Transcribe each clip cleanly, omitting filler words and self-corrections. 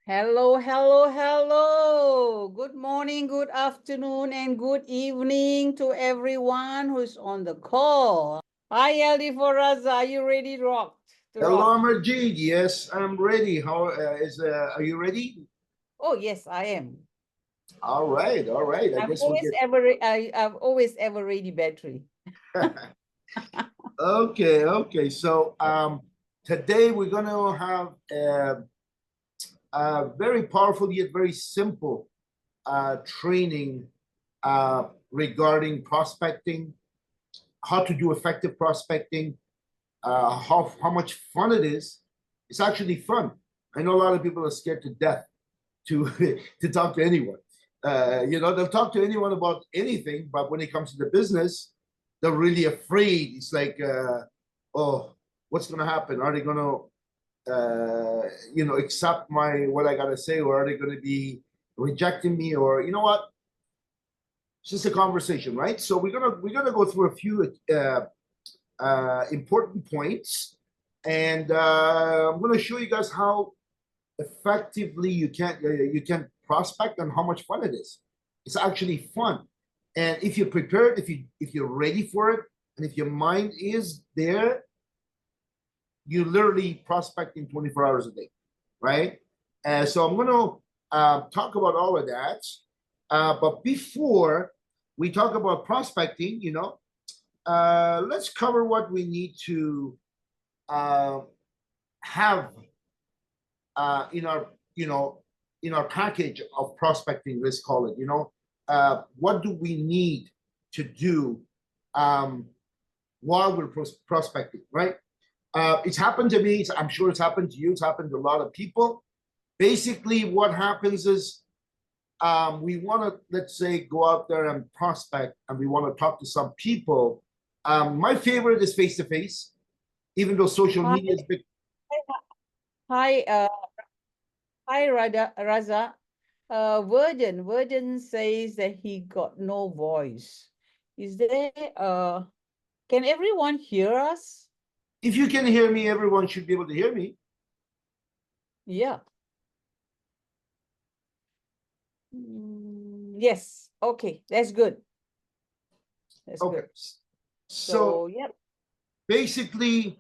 Hello, hello, hello. Good morning, good afternoon, and good evening to everyone who's on the call. Hi, LD for Raza. Are you ready to rock? Hello, Amarjeet. Yes, I'm ready. How are you ready? Oh, yes, I am. All right, all right. I guess we'll get I've always ever ready battery. okay. So today we're gonna have a very powerful yet very simple training regarding prospecting, how to do effective prospecting, how much fun it is. It's actually fun. I know a lot of people are scared to death to to talk to anyone. They'll talk to anyone about anything, but when it comes to the business, they're really afraid. It's like, oh, what's going to happen? Are they going to, accept my what I got to say, or are they going to be rejecting me, or you know what? It's just a conversation, right? So we're gonna go through a few important points, and I'm going to show you guys how effectively you can prospect and how much fun it is. It's actually fun, and if you're prepared, if you're ready for it, and if your mind is there, you literally prospect in 24 hours a day, right? So I'm going to talk about all of that, but before we talk about prospecting, let's cover what we need to uh, have in our in our package of prospecting, let's call it. What do we need to do um, while we're prospecting, right? It's happened to me. I'm sure it's happened to you. It's happened to a lot of people. Basically, what happens is we want to, let's say, go out there and prospect, and we want to talk to some people. My favorite is face to face, even though social Hi, media is big. hi, Raza. Verdon says that he got no voice. Is there can everyone hear us? If you can hear me, everyone should be able to hear me. Yeah. Yes. Okay. That's good. That's Okay. good. So So, yep. basically,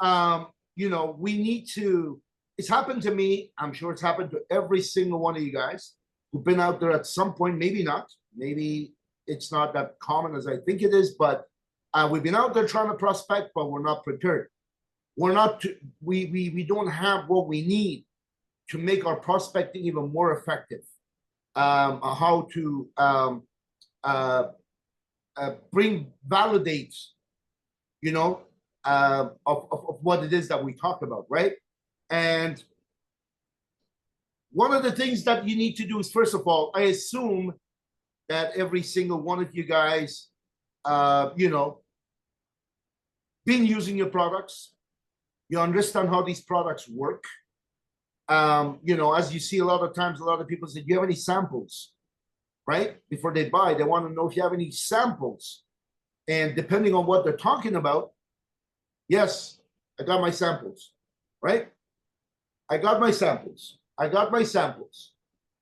we need to, it's happened to me. I'm sure it's happened to every single one of you guys who've been out there at some point, maybe not, maybe it's not that common as I think it is, but we've been out there trying to prospect, but we're not prepared. We're not, we don't have what we need to make our prospecting even more effective. How to validate, of what it is that we talk about, right? And one of the things that you need to do is, first of all, I assume that every single one of you guys, been using your products. You understand how these products work. As you see a lot of times, a lot of people say, do you have any samples? Right? Before they buy, they want to know if you have any samples. And depending on what they're talking about, yes, I got my samples, right? I got my samples. I got my samples.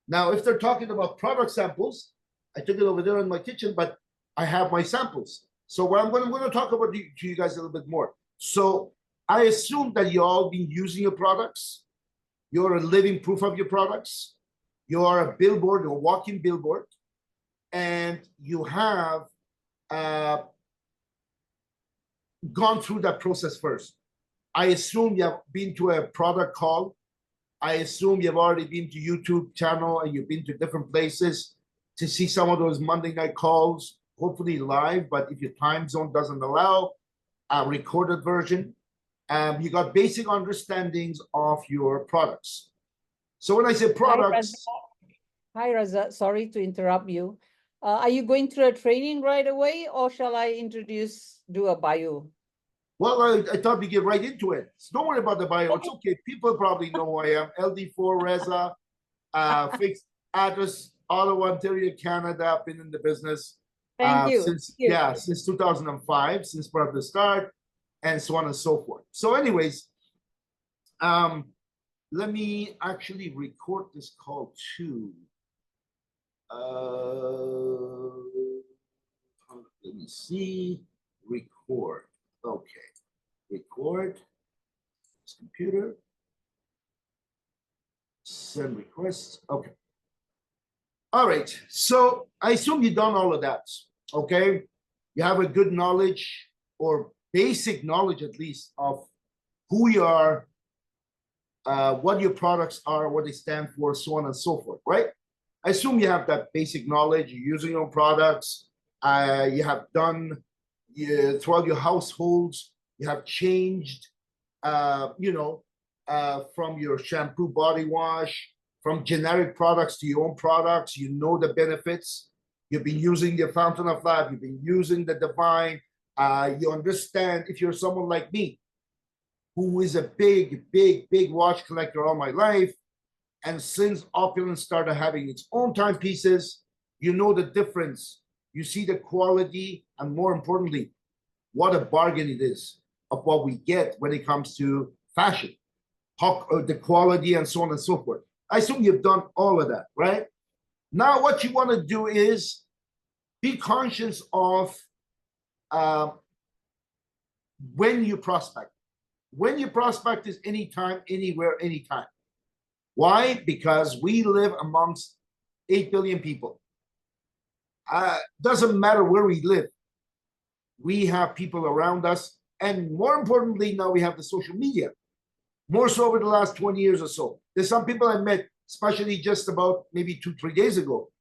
Now, if they're talking about product samples, I took it over there in my kitchen, but I have my samples. So what I'm going to talk about to you guys a little bit more. So I assume that you all been using your products. You're a living proof of your products. You are a billboard, a walking billboard, and you have gone through that process first. I assume you have been to a product call. I assume you've already been to YouTube channel and you've been to different places to see some of those Monday night calls, hopefully live, but if your time zone doesn't allow, a recorded version. You got basic understandings of your products. So when I say Hi, Raza. products, Hi, Raza. Sorry to interrupt you. Are you going through a training right away, or shall I do a bio? well, I thought we get right into it. So don't worry about the bio. It's okay. People probably know who I am. LD4 Reza, fixed address, Ottawa, Ontario, Canada. I've been in the business Thank you. since, Thank you. since 2005, since from the start, and so on and so forth. So anyways, um, let me actually record this call too. Let me see. Record. Okay. Record. This computer. Send requests. Okay. All right. So I assume you've done all of that. Okay. You have a good knowledge or basic knowledge, at least, of who you are, what your products are, what they stand for, so on and so forth, right? I assume you have that basic knowledge. You're using your products. You have done throughout your households. You have changed, from your shampoo, body wash, from generic products to your own products. You know the benefits. You've been using the Fountain of Life. You've been using the Divine. You understand, if you're someone like me, who is a big watch collector all my life, and since Opulence started having its own timepieces, you know the difference. You see the quality, and more importantly, what a bargain it is of what we get when it comes to fashion, the quality, and so on and so forth. I assume you've done all of that, right? Now, what you want to do is be conscious of when you prospect. When you prospect is anytime, anywhere, anytime. Why? Because we live amongst 8 billion people. Doesn't matter where we live. We have people around us. And more importantly, now we have the social media. More so over the last 20 years or so. There's some people I met, especially just about maybe 2-3 days ago.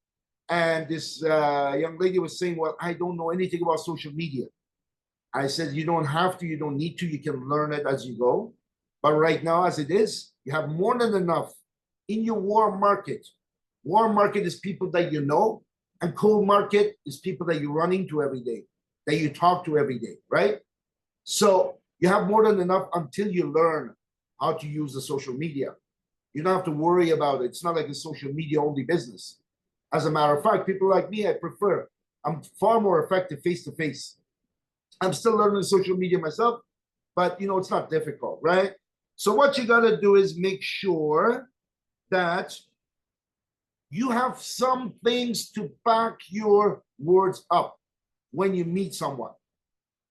And this young lady was saying, well, I don't know anything about social media. I said, you don't have to, you don't need to, you can learn it as you go. But right now, as it is, you have more than enough in your warm market. Warm market is people that you know, and cold market is people that you run into every day, that you talk to every day, right? So you have more than enough until you learn how to use the social media. You don't have to worry about it. It's not like a social media only business. As a matter of fact, people like me, I'm far more effective face to face. I'm still learning social media myself, but it's not difficult, right? So what you got to do is make sure that you have some things to back your words up when you meet someone.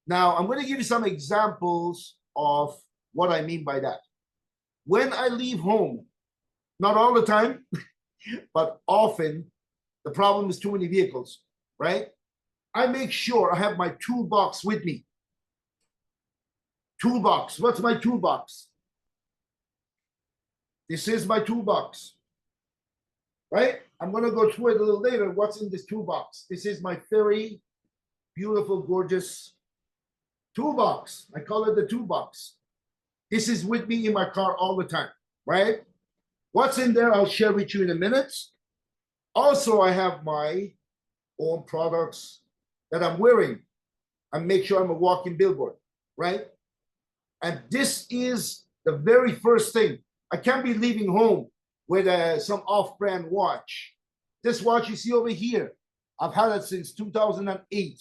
Now, I'm going to give you some examples of what I mean by that. When I leave home, not all the time, but often, the problem is too many vehicles, right? I make sure I have my toolbox with me. Toolbox. What's my toolbox? This is my toolbox, right? I'm going to go through it a little later. What's in this toolbox? This is my very beautiful, gorgeous toolbox. I call it the toolbox. This is with me in my car all the time, right? What's in there, I'll share with you in a minute. Also, I have my own products that I'm wearing and make sure I'm a walking billboard, right? And this is the very first thing. I can't be leaving home with some off-brand watch. This watch you see over here, I've had it since 2008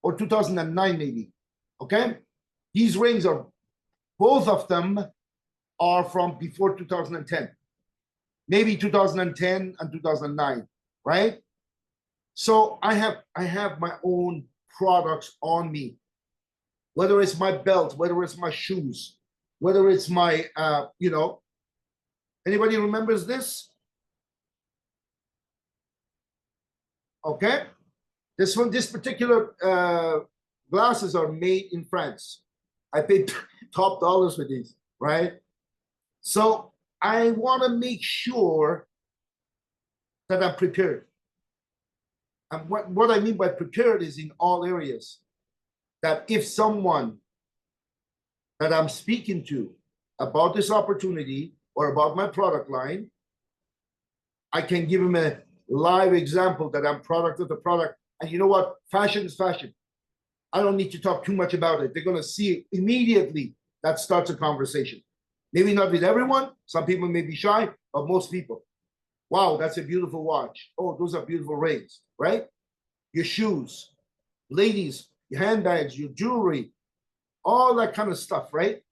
or 2009 maybe, okay? These rings are, both of them are from before 2010, maybe 2010 and 2009, right? So I have my own products on me, whether it's my belt, whether it's my shoes, whether it's my, anybody remembers this? Okay. This particular glasses are made in France. I paid top dollars for these, right? So I want to make sure that I'm prepared. And what I mean by prepared is in all areas. That if someone that I'm speaking to about this opportunity or about my product line, I can give them a live example that I'm product of the product. And you know what? Fashion is fashion. I don't need to talk too much about it. They're going to see it immediately. That starts a conversation. Maybe not with everyone. Some people may be shy, but most people. Wow, that's a beautiful watch. Oh, those are beautiful rings, right? Your shoes, ladies, your handbags, your jewelry, all that kind of stuff, right?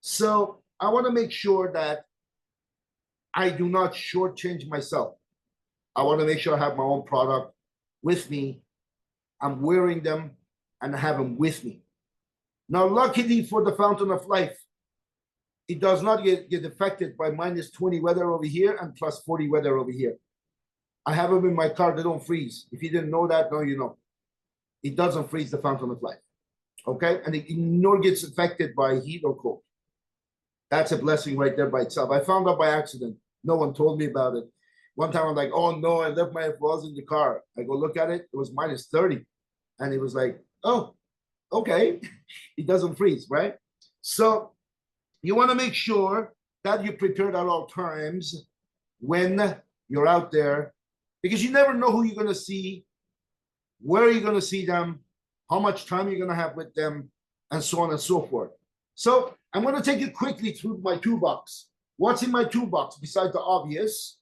So I want to make sure that I do not shortchange myself. I want to make sure I have my own product with me. I'm wearing them and I have them with me. Now, luckily for the Fountain of Life, it does not get affected by minus 20 weather over here and plus 40 weather over here. I have them in my car, they don't freeze. If you didn't know that, now you know. It doesn't freeze the Fountain of Life. Okay? And it nor gets affected by heat or cold. That's a blessing right there by itself. I found out by accident. No one told me about it. One time I'm like, oh no, I left my walls in the car. I go look at it, it was minus 30. And it was like, oh, okay. It doesn't freeze, right? So you want to make sure that you're prepared at all times when you're out there, because you never know who you're going to see, where you're going to see them, how much time you're going to have with them, and so on and so forth. So I'm going to take you quickly through my toolbox. What's in my toolbox besides the obvious?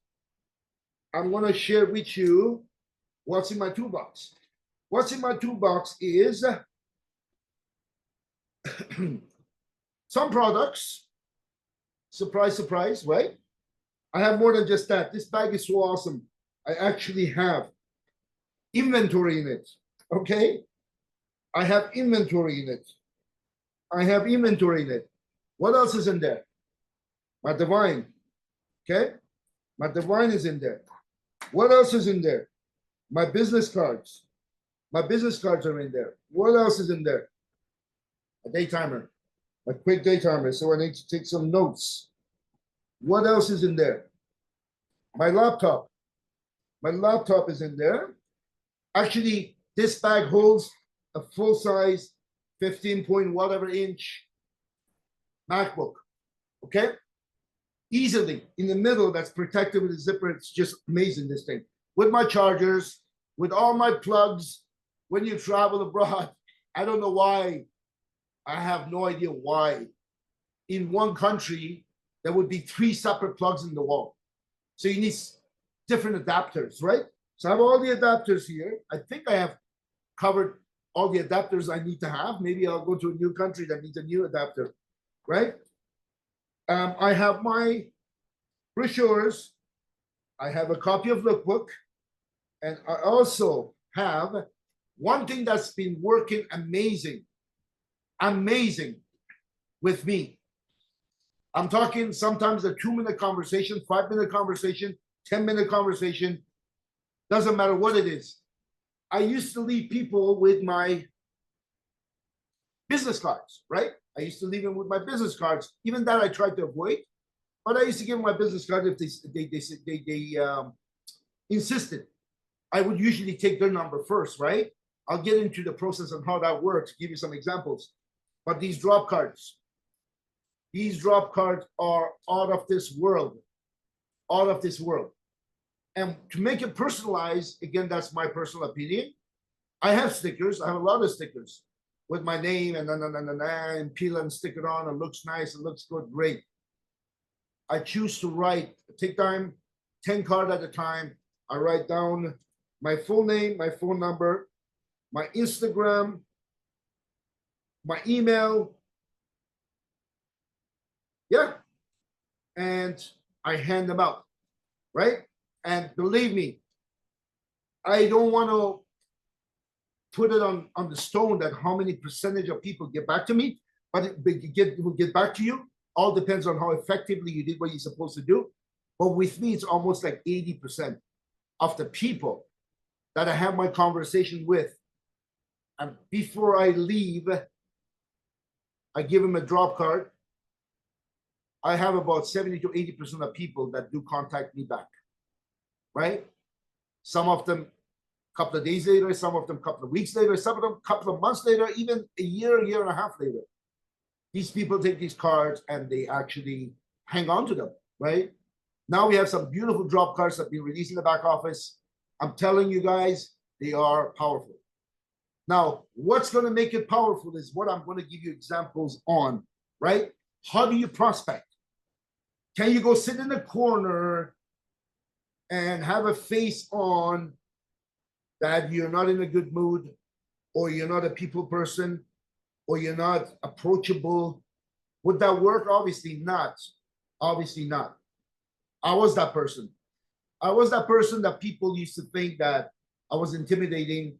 I'm going to share with you what's in my toolbox. What's in my toolbox is some products. Surprise, surprise, right? I have more than just that. This bag is so awesome. I actually have inventory in it. Okay? I have inventory in it. I have inventory in it. What else is in there? My divine. Okay? My divine is in there. What else is in there? My business cards. My business cards are in there. What else is in there? A day timer. A quick day timer. So I need to take some notes. What else is in there? My laptop. My laptop is in there. Actually, this bag holds a full size 15 point whatever inch MacBook. Okay? Easily in the middle, that's protected with a zipper. It's just amazing, this thing. With my chargers, with all my plugs. When you travel abroad, I don't know why. I have no idea why. In one country, there would be 3 separate plugs in the wall. So you need different adapters, right? So I have all the adapters here. I think I have covered all the adapters I need to have. Maybe I'll go to a new country that needs a new adapter, right? I have my brochures. I have a copy of lookbook. And I also have one thing that's been working amazing with me. I'm talking sometimes a 2-minute conversation, 5-minute conversation, 10-minute conversation. Doesn't matter what it is. I used to leave people with my business cards, right? I used to leave them with my business cards. Even that I tried to avoid, but I used to give them my business card if they insisted. I would usually take their number first, right? I'll get into the process on how that works, give you some examples. But these drop cards are out of this world, out of this world. And to make it personalized, again, that's my personal opinion. I have stickers. I have a lot of stickers with my name and peel and stick it on. It looks nice. It looks good. Great. I choose to write, take time, 10 cards at a time. I write down my full name, my phone number, my Instagram, my email. Yeah. And I hand them out, right? And believe me, I don't want to put it on the stone that how many percentage of people get back to me, but it will get back to you. All depends on how effectively you did what you're supposed to do. But with me, it's almost like 80% of the people that I have my conversation with. And before I leave, I give them a drop card. I have about 70 to 80% of people that do contact me back, right? Some of them a couple of days later, some of them a couple of weeks later, some of them a couple of months later, even a year and a half later. These people take these cards and they actually hang on to them, right? Now we have some beautiful drop cards that have been released in the back office. I'm telling you guys, they are powerful. Now, what's going to make it powerful is what I'm going to give you examples on, right? How do you prospect? Can you go sit in a corner and have a face on that you're not in a good mood, or you're not a people person, or you're not approachable? Would that work? Obviously not. Obviously not. I was that person. I was that person that people used to think that I was intimidating.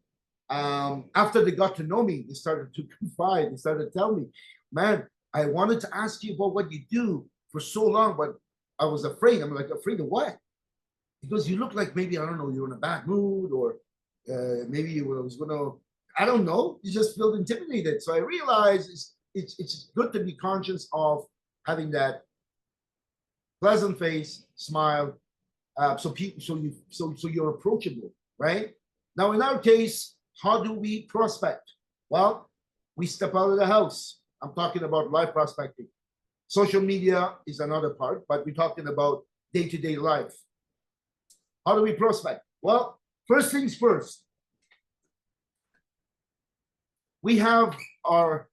After they got to know me, they started to confide. They started to tell me, man, I wanted to ask you about what you do for so long, but I was afraid. I'm like, afraid of what? Because you look like maybe, I don't know, you're in a bad mood, or maybe you was going to, I don't know, you just feel intimidated. So I realized it's good to be conscious of having that pleasant face, smile, so you're approachable, right? Now, in our case, how do we prospect? Well, we step out of the house. I'm talking about live prospecting. Social media is another part, but we're talking about day-to-day life. How do we prospect? Well, first things first. We have our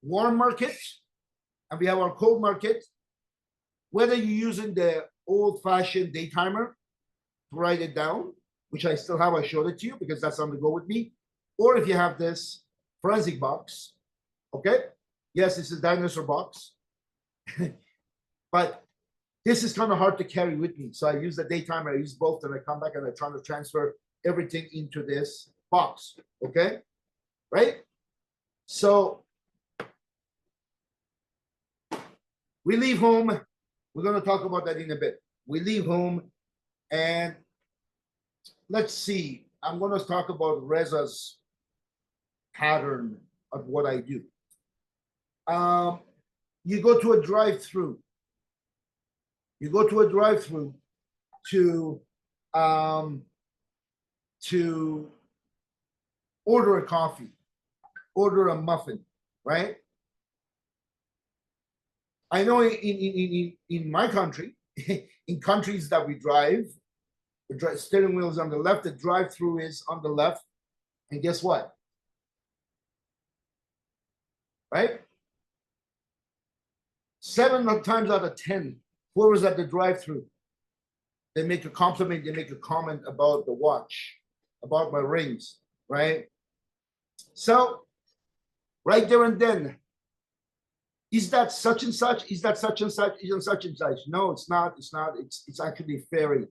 warm market and we have our cold market. Whether you're using the old-fashioned day timer to write it down, which I still have, I showed it to you because that's on the go with me, or if you have this forensic box, okay? Yes, it's a dinosaur box, but this is kind of hard to carry with me. So I use the day timer, I use both, and I come back and I try to transfer everything into this box, okay? Right? So we leave home. We're going to talk about that in a bit. We leave home and let's see. I'm going to talk about Reza's pattern of what I do. You go to a drive-through. You go to a drive-through to order a coffee, order a muffin, right? I know in my country, in countries that we drive, the steering wheel is on the left, the drive-through is on the left, and guess what? Right? 7 times out of 10, whoever's at the drive-through, they make a compliment, they make a comment about the watch, about my rings, right? So, right there and then, is that such and such? Is that such and such? Is it such and such? No, it's not. It's not. It's actually Ferry.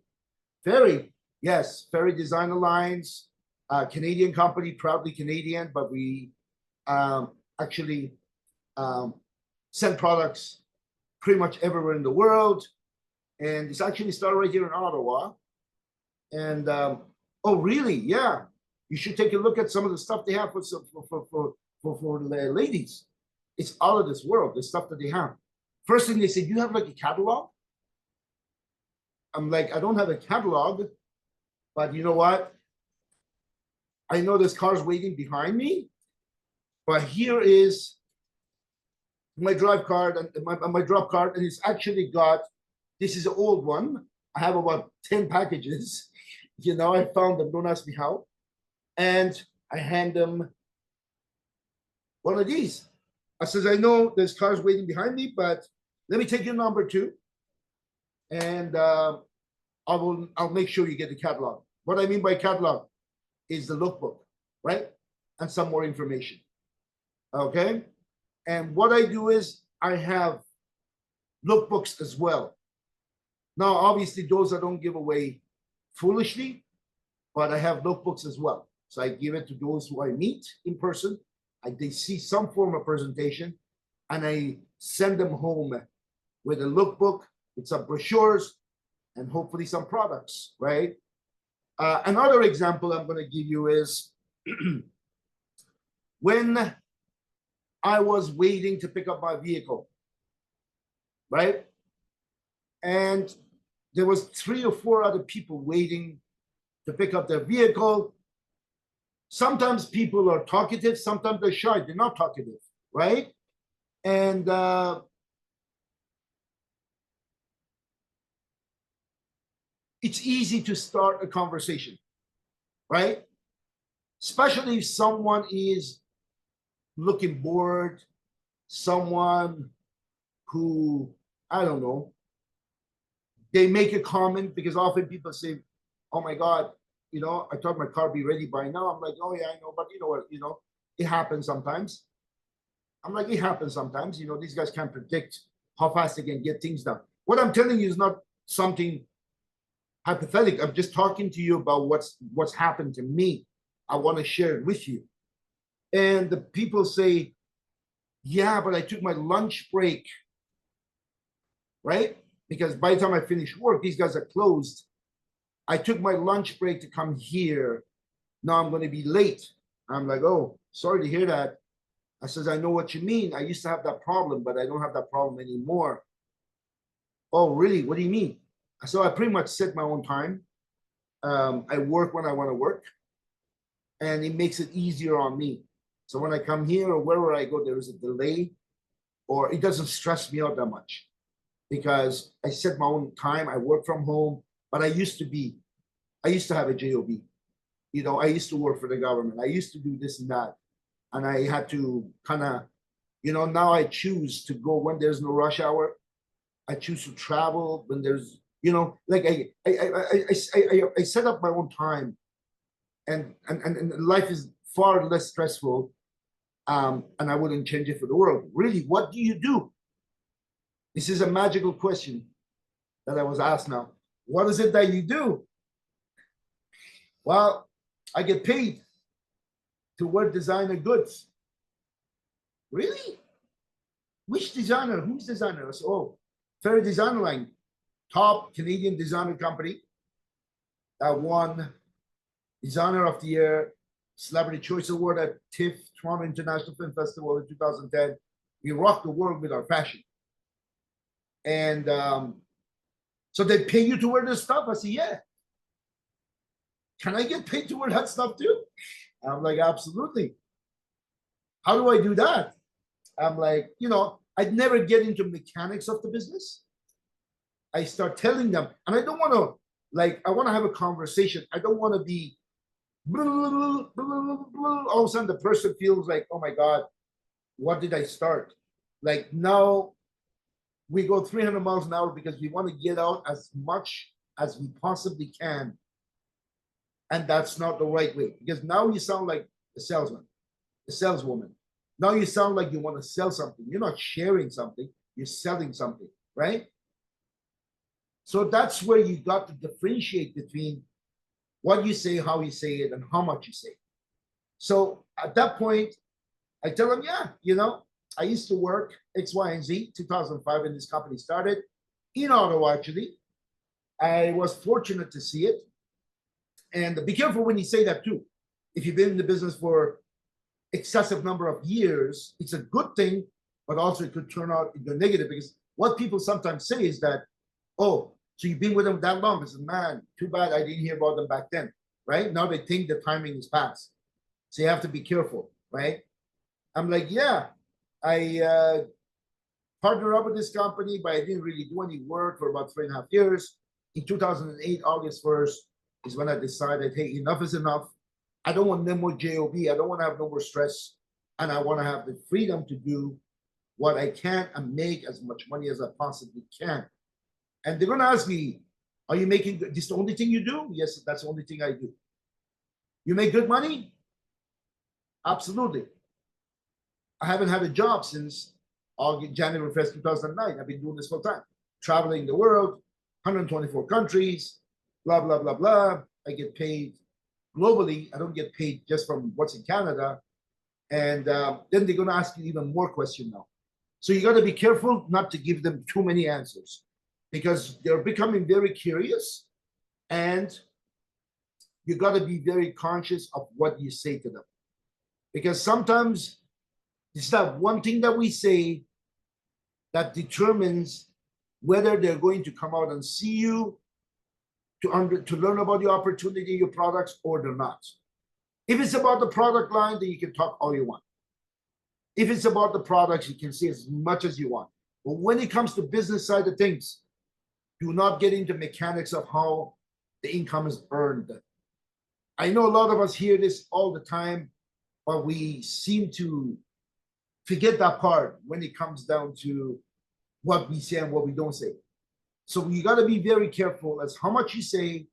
Ferry, yes, Ferry Design Alliance, Canadian company, proudly Canadian, but we actually send products pretty much everywhere in the world. And it's actually started right here in Ottawa. And oh, really? Yeah, you should take a look at some of the stuff they have for ladies. It's out of this world, the stuff that they have. First thing they said, you have like a catalog? I'm like, I don't have a catalog, but you know what? I know there's cars waiting behind me, but here is my drive card and my drop card, and it's actually got, this is an old one. I have about 10 packages. You know, I found them, don't ask me how. And I hand them one of these. I says, I know there's cars waiting behind me, but let me take your number too. And I'll make sure you get the catalog. What I mean by catalog is the lookbook, right? And some more information. Okay. And what I do is I have lookbooks as well. Now, obviously, those I don't give away foolishly, but I have lookbooks as well. So I give it to those who I meet in person. They see some form of presentation, and I send them home with a lookbook, with some brochures, and hopefully some products, right? Another example I'm going to give you is when I was waiting to pick up my vehicle, right? And there was 3 or 4 other people waiting to pick up their vehicle. Sometimes people are talkative, sometimes they're shy, they're not talkative, right? And it's easy to start a conversation, right? Especially if someone is looking bored, someone who, I don't know, they make a comment, because often people say, oh my God, you know, I thought my car be ready by now. I'm like, oh yeah, I know, but you know what, you know, it happens sometimes. I'm like, it happens sometimes. You know, these guys can't predict how fast they can get things done. What I'm telling you is not something hypothetical. I'm just talking to you about what's happened to me. I want to share it with you. And the people say, yeah, but I took my lunch break, right? Because by the time I finish work, these guys are closed. I took my lunch break to come here. Now I'm going to be late. I'm like, oh, sorry to hear that. I says, I know what you mean. I used to have that problem, but I don't have that problem anymore. Oh, really? What do you mean? So I pretty much set my own time. I work when I want to work, and it makes it easier on me. So when I come here or wherever I go, there is a delay, or it doesn't stress me out that much because I set my own time. I work from home, but I used to have a job. You know, I used to work for the government. I used to do this and that, and I had to kind of, you know, now I choose to go when there's no rush hour. I choose to travel when there's, you know, like I set up my own time, and life is far less stressful. And I wouldn't change it for the world. Really, what do you do? This is a magical question that I was asked now. What is it that you do? Well, I get paid to wear designer goods. Really? Which designer? Who's designer? I said, oh, Ferry Designer Line, top Canadian designer company that won Designer of the Year, Celebrity Choice Award at TIFF, Toronto International Film Festival in 2010. We rocked the world with our fashion. And so they pay you to wear this stuff? I said, yeah. Can I get paid to wear that stuff too? I'm like, absolutely. How do I do that? I'm like, you know, I'd never get into mechanics of the business. I start telling them, and I don't want to, like, I want to have a conversation. I don't want to be, all of a sudden the person feels like, oh my God, what did I start? Like now we go 300 miles an hour because we want to get out as much as we possibly can. And that's not the right way, because now you sound like a salesman, a saleswoman. Now you sound like you want to sell something. You're not sharing something, you're selling something, right? So that's where you got to differentiate between what you say, how you say it, and how much you say. So at that point, I tell them, yeah, you know, I used to work X, Y, and Z, 2005 when this company started in Ottawa, actually. I was fortunate to see it. And be careful when you say that too. If you've been in the business for excessive number of years, it's a good thing, but also it could turn out into negative, because what people sometimes say is that, oh, so you've been with them that long. I said, man, too bad I didn't hear about them back then, right? Now they think the timing is past. So you have to be careful, right? I'm like, yeah, I partnered up with this company, but I didn't really do any work for about 3.5 years. In 2008, August 1st, is when I decided, hey, enough is enough. I don't want no more job. I don't want to have no more stress. And I want to have the freedom to do what I can and make as much money as I possibly can. And they're going to ask me, are you making this the only thing you do? Yes, that's the only thing I do. You make good money? Absolutely. I haven't had a job since August, January 1st, 2009. I've been doing this full time, traveling the world, 124 countries, blah, blah, blah, blah. I get paid globally. I don't get paid just from what's in Canada. And then they're going to ask you even more questions now. So you got to be careful not to give them too many answers, because they're becoming very curious, and you got to be very conscious of what you say to them, because sometimes it's that one thing that we say that determines whether they're going to come out and see you to learn about the opportunity, your products, or they're not. If it's about the product line, then you can talk all you want. If it's about the products, you can say as much as you want. But when it comes to business side of things, do not get into mechanics of how the income is earned. I know a lot of us hear this all the time, but we seem to forget that part when it comes down to what we say and what we don't say. So you got to be very careful as how much you say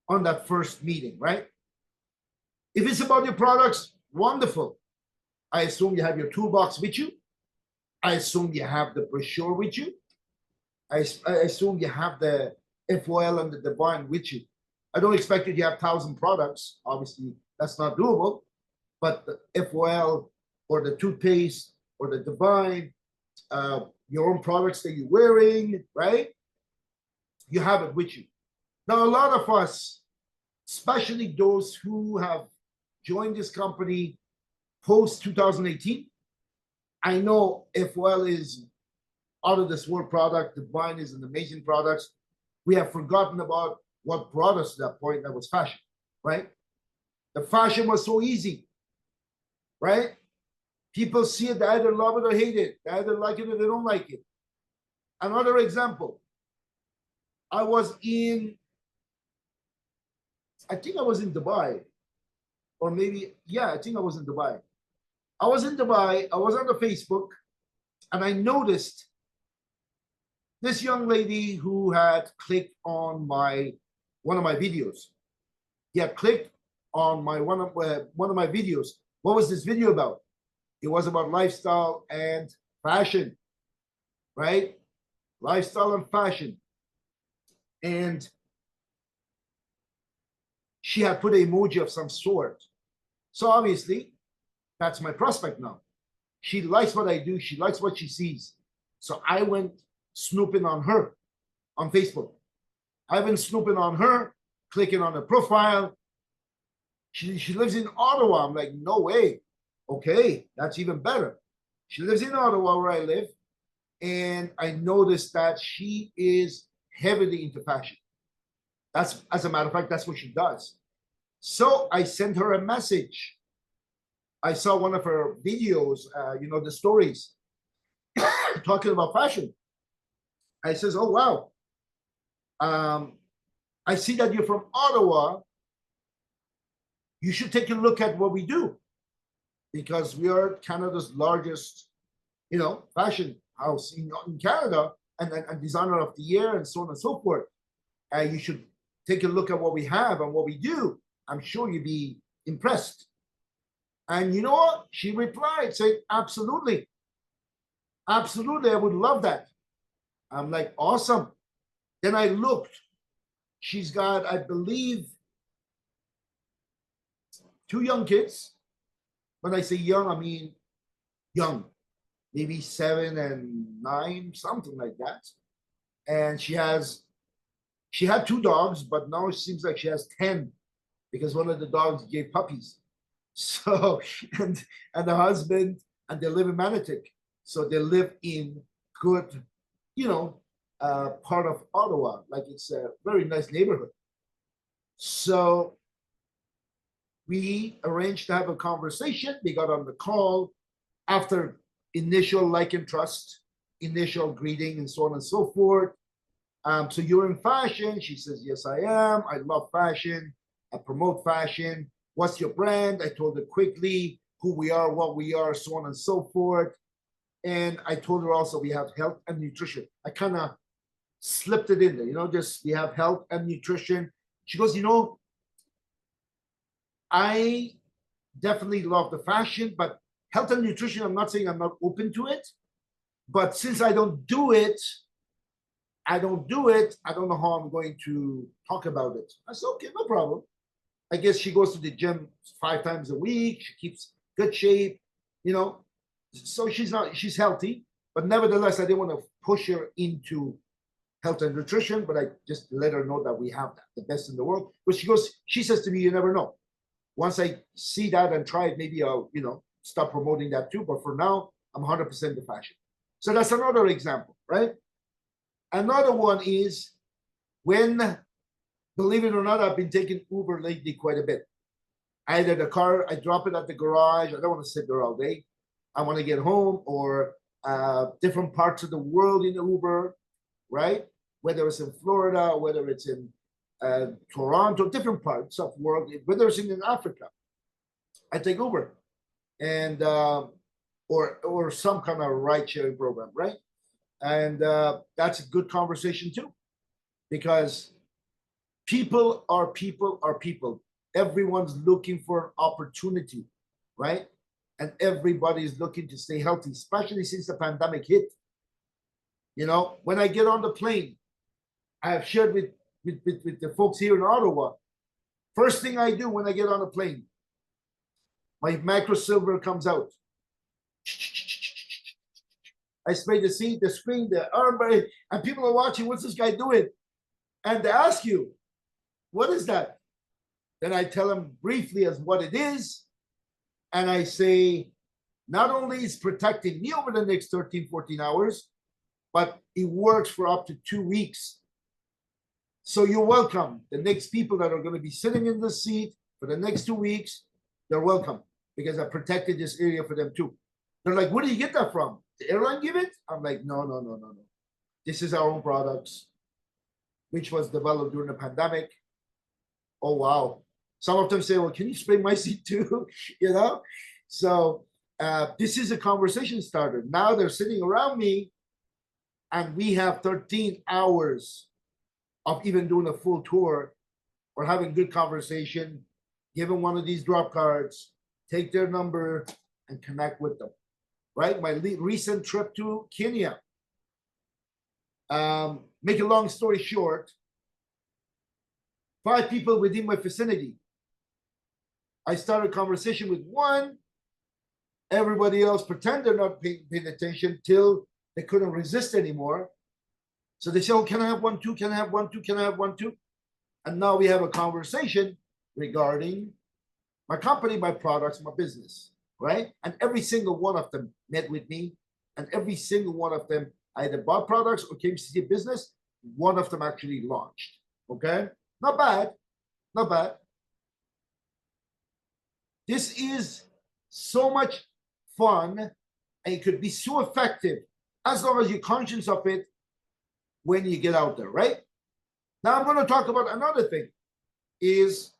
on that first meeting, right? If it's about your products, wonderful. I assume you have your toolbox with you. I assume you have the brochure with you. I assume you have the FOL and the Divine with you. I don't expect you to have 1,000 products. Obviously, that's not doable. But the FOL or the toothpaste or the Divine, your own products that you're wearing, right? You have it with you. Now, a lot of us, especially those who have joined this company post 2018, I know FOL is out of this world product. Divine is an amazing product. We have forgotten about what brought us to that point. That was fashion, right? The fashion was so easy, right? People see it, they either love it or hate it. They either like it or they don't like it. Another example, I was in, I think I was in Dubai, or maybe, yeah, I think I was in Dubai. I was in Dubai, I was on the Facebook, and I noticed this young lady who had clicked on my one of my videos. He had clicked on my one of my videos. What was this video about? It was about lifestyle and fashion, right? Lifestyle and fashion. And she had put an emoji of some sort. So obviously, that's my prospect now. She likes what I do. She likes what she sees. So I went snooping on her on Facebook. I've been snooping on her, clicking on her profile. She lives in Ottawa. I'm like, no way. Okay, that's even better. She lives in Ottawa where I live. And I noticed that she is heavily into fashion. That's, as a matter of fact, that's what she does. So I sent her a message. I saw one of her videos, the stories talking about fashion. I says, oh, wow. I see that you're from Ottawa. You should take a look at what we do because we are Canada's largest, fashion house in Canada and designer of the year and so on and so forth. You should take a look at what we have and what we do. I'm sure you'd be impressed. And you know what? She replied saying, absolutely. Absolutely. I would love that. I'm like, awesome. Then I looked. She's got, I believe, 2 young kids. When I say young, I mean young, maybe 7 and 9, something like that. And she had 2 dogs, but now it seems like she has 10 because one of the dogs gave puppies. So, and the husband, and they live in Manotick. So they live in good, part of Ottawa. Like it's a very nice neighborhood. So we arranged to have a conversation. We got on the call after initial like and trust, initial greeting, and so on and so forth. So you're in fashion? She says, yes, I am. I love fashion. I promote fashion. What's your brand? I told her quickly who we are, what we are, so on and so forth. And I told her also we have health and nutrition. I kind of slipped it in there, just we have health and nutrition. She goes, I definitely love the fashion, but health and nutrition, I'm not saying I'm not open to it. But since I don't do it, I don't know how I'm going to talk about it. I said, okay, no problem. I guess she goes to the gym 5 times a week. She keeps good shape, So she's healthy, but nevertheless, I didn't want to push her into health and nutrition, but I just let her know that we have the best in the world. But she says to me, you never know. Once I see that and try it, maybe I'll, start promoting that too. But for now, I'm 100% the fashion. So that's another example, right? Another one is when, believe it or not, I've been taking Uber lately quite a bit. Either the car, I drop it at the garage. I don't want to sit there all day. I want to get home, or different parts of the world in the Uber, right? Whether it's in Florida, whether it's in Toronto, different parts of the world, whether it's in Africa, I take Uber, and or some kind of ride sharing program, right? And that's a good conversation too, because people are people are people. Everyone's looking for an opportunity, right? And everybody's looking to stay healthy, especially since the pandemic hit. You know, when I get on the plane, I have shared with the folks here in Ottawa. First thing I do when I get on a plane, my macro silver comes out. I spray the seat, the screen, the armbar, and people are watching. What's this guy doing? And they ask you, what is that? Then I tell them briefly as what it is. And I say, not only is protecting me over the next 13, 14 hours, but it works for up to 2 weeks. So you're welcome. The next people that are going to be sitting in the seat for the next 2 weeks, they're welcome because I protected this area for them too. They're like, where do you get that from? The airline give it? I'm like, no, no, no, no, no. This is our own products, which was developed during the pandemic. Oh, wow. Some of them say, well, can you spray my seat too? You know? So this is a conversation starter. Now they're sitting around me and we have 13 hours of even doing a full tour or having good conversation, give them one of these drop cards, take their number and connect with them, right? My recent trip to Kenya, make a long story short, 5 people within my vicinity. I started a conversation with one, everybody else pretend they're not paying attention till they couldn't resist anymore. So they say, oh, can I have one too? Can I have one too? Can I have one too? And now we have a conversation regarding my company, my products, my business, right? And every single one of them met with me, and every single one of them either bought products or came to see business. One of them actually launched. Okay, not bad, not bad. This is so much fun, and it could be so effective as long as you're conscious of it when you get out there, right? Now I'm going to talk about another thing is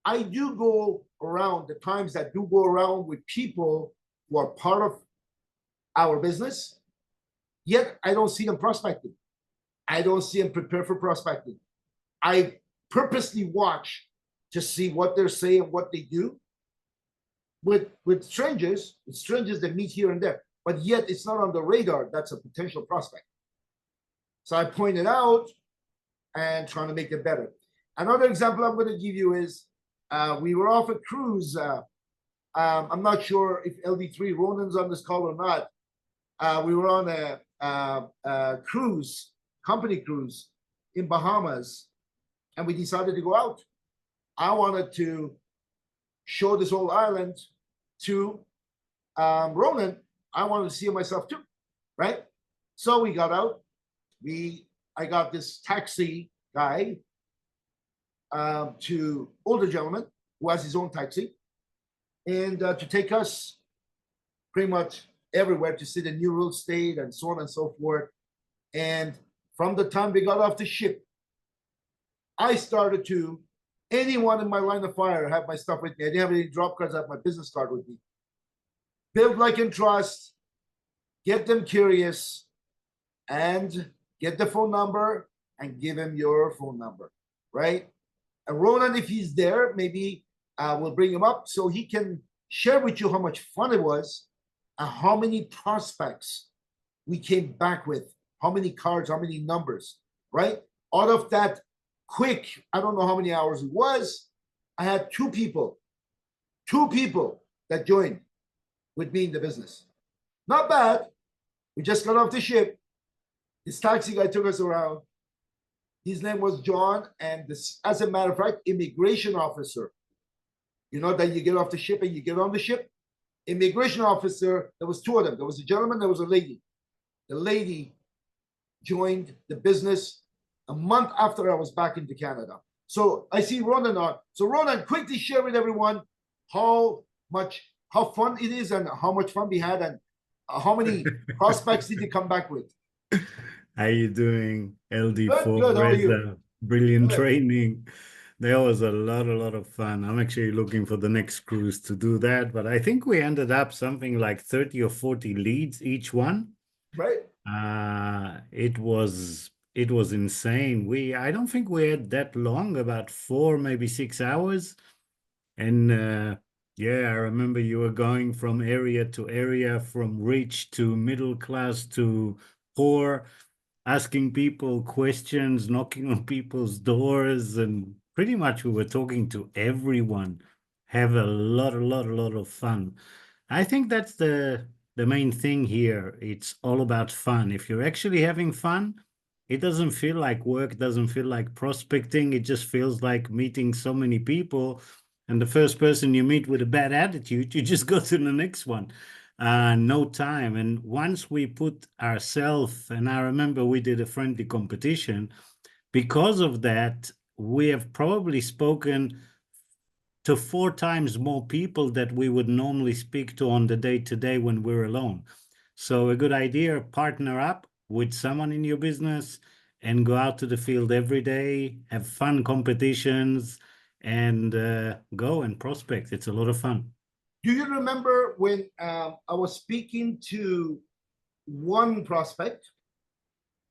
I do go around the times that do go around with people who are part of our business, yet I don't see them prospecting. I don't see them prepare for prospecting. I purposely watch to see what they're saying, what they do with strangers that meet here and there, but yet it's not on the radar. That's a potential prospect. So I pointed out and trying to make it better. Another example I'm going to give you is we were off a cruise. I'm not sure if LD3 Ronan's on this call or not. We were on a cruise, company cruise in Bahamas, and we decided to go out. I wanted to show this whole island to Ronan. I wanted to see it myself too, right? So we got out. I got this taxi guy to older gentleman who has his own taxi, and to take us pretty much everywhere to see the new real estate and so on and so forth. And from the time we got off the ship, I started to anyone in my line of fire have my stuff with me. I didn't have any drop cards. I have my business card with me. Build, like, and trust. Get them curious, and get the phone number and give him your phone number, right? And Ronan, if he's there, maybe we'll bring him up so he can share with you how much fun it was and how many prospects we came back with, how many cards, how many numbers, right? Out of that quick, I don't know how many hours it was, I had two people that joined with me in the business. Not bad. We just got off the ship. This taxi guy took us around. His name was John, and this, as a matter of fact, immigration officer. You know that you get off the ship and you get on the ship? Immigration officer, there was two of them. There was a gentleman, there was a lady. The lady joined the business a month after I was back into Canada. So I see Ronan on. So Ronan, quickly share with everyone how fun it is and how much fun we had and how many prospects did you come back with? How you doing, Good, LD4 good. How are you? Reza? Brilliant Good. training. There was a lot of fun. I'm actually looking for the next cruise to do that, but I think we ended up something like 30 or 40 leads each one. Right. It was insane. I don't think we had that long, about 4, maybe 6 hours. And yeah, I remember you were going from area to area, from rich to middle class to pour, asking people questions, knocking on people's doors, and pretty much we were talking to everyone. Have a lot of fun. I think that's the main thing here. It's all about fun. If you're actually having fun, it doesn't feel like work, doesn't feel like prospecting. It just feels like meeting so many people. And the first person you meet with a bad attitude, you just go to the next one. No time. And once we put ourselves, and I remember we did a friendly competition, because of that, we have probably spoken to 4 times more people that we would normally speak to on the day to day when we're alone. So, a good idea, partner up with someone in your business and go out to the field every day, have fun competitions, and go and prospect. It's a lot of fun. Do you remember when I was speaking to one prospect?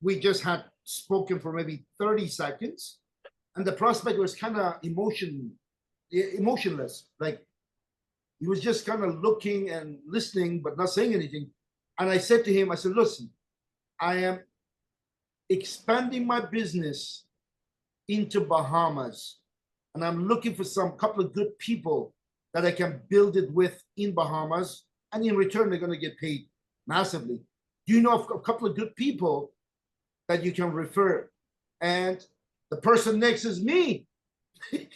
We just had spoken for maybe 30 seconds, and the prospect was kind of emotionless. Like he was just kind of looking and listening, but not saying anything. And I said to him, I said, listen, I am expanding my business into Bahamas, and I'm looking for some couple of good people that I can build it with in Bahamas, and in return they're going to get paid massively. Do you know of a couple of good people that you can refer? And the person next is me. Me.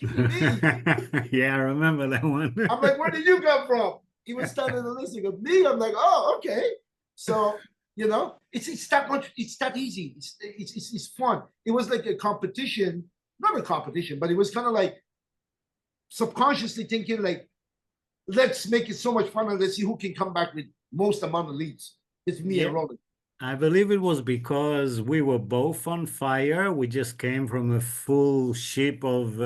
Yeah, I remember that one. I'm like, where did you come from? He was starting to listen of me. I'm like, oh, okay. So it's that much. It's that easy. It's fun. It was like a competition, not a competition, but it was kind of like subconsciously thinking like, let's make it so much fun and let's see who can come back with most amount of leads. It's me Yeah. and Roland. I believe it was because we were both on fire. We just came from a full ship of,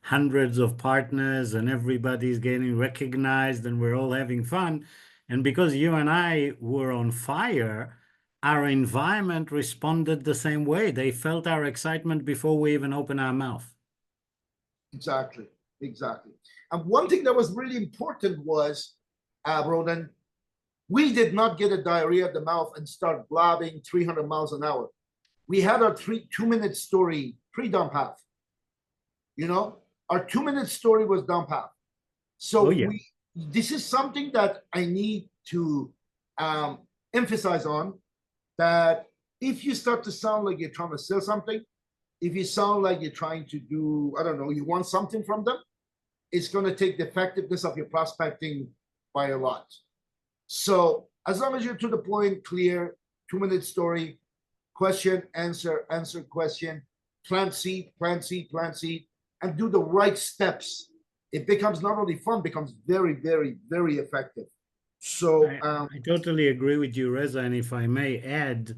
hundreds of partners, and everybody's getting recognized, and we're all having fun. And because you and I were on fire, our environment responded the same way. They felt our excitement before we even opened our mouth. Exactly. Exactly. And one thing that was really important was, Roland, we did not get a diarrhea of the mouth and start blabbing 300 miles an hour. We had our 2 minute story pre-dump half. Our 2 minute story was dump half. So Oh, yeah. this is something that I need to emphasize on, that if you start to sound like you're trying to sell something, if you sound like you're trying to do, I don't know, you want something from them, it's going to take the effectiveness of your prospecting by a lot. So as long as you're to the point, clear, 2 minute story, question, answer, answer, question, plant seed, plant seed, plant seed, and do the right steps, it becomes not only fun, becomes very, very, very effective. So I totally agree with you, Reza. And if I may add,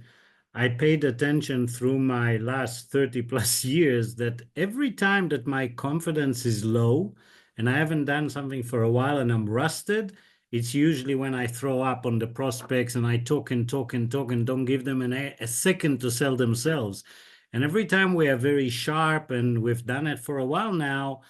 I paid attention through my last 30 plus years that every time that my confidence is low and I haven't done something for a while and I'm rusted, it's usually when I throw up on the prospects and I talk and talk and talk and don't give them a second to sell themselves. And every time we are very sharp and we've done it for a while now,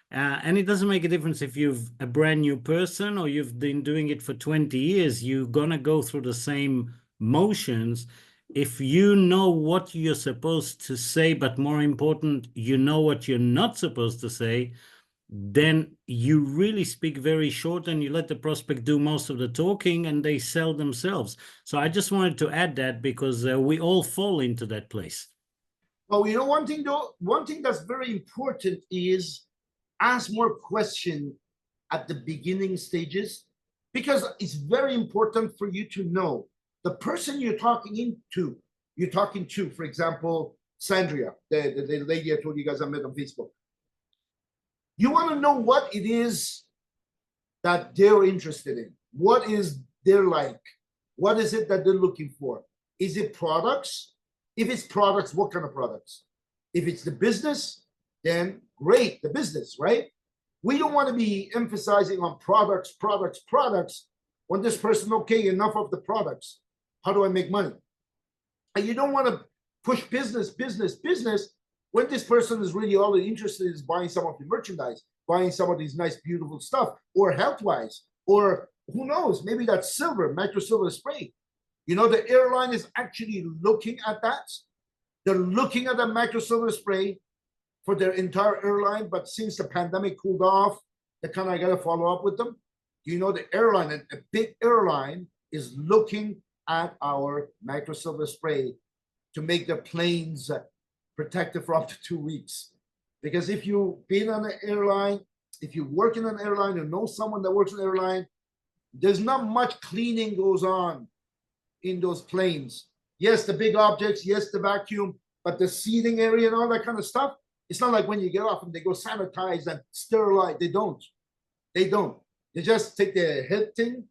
and it doesn't make a difference if you've a brand new person or you've been doing it for 20 years, you're going to go through the same motions. If you know what you're supposed to say, but more important, you know what you're not supposed to say, then you really speak very short and you let the prospect do most of the talking and they sell themselves. So I just wanted to add that because we all fall into that place. well, one thing though, one thing that's very important is ask more question at the beginning stages, because it's very important for you to know the person you're talking to, for example, Sandria, the lady I told you guys I met on Facebook. You want to know what it is that they're interested in. What is their like? What is it that they're looking for? Is it products? If it's products, what kind of products? If it's the business, then great, the business, right? We don't want to be emphasizing on products, products, products when this person, okay, enough of the products. How do I make money? And you don't want to push business, business, business when this person is really all interested is buying some of the merchandise, buying some of these nice, beautiful stuff, or health wise, or who knows, maybe that's silver, micro silver spray. You know, the airline is actually looking at that. They're looking at the microsilver spray for their entire airline, but since the pandemic cooled off, they kind of got to follow up with them. You know, the airline, a big airline, is looking at our microsilver spray to make their planes protected for up to 2 weeks. Because if you've been on an airline, if you work in an airline, you know someone that works in an airline, there's not much cleaning goes on in those planes. Yes, the big objects, yes, the vacuum, but the seating area and all that kind of stuff, it's not like when you get off and they go sanitize and sterilize. They don't. They don't. They just take the head thing,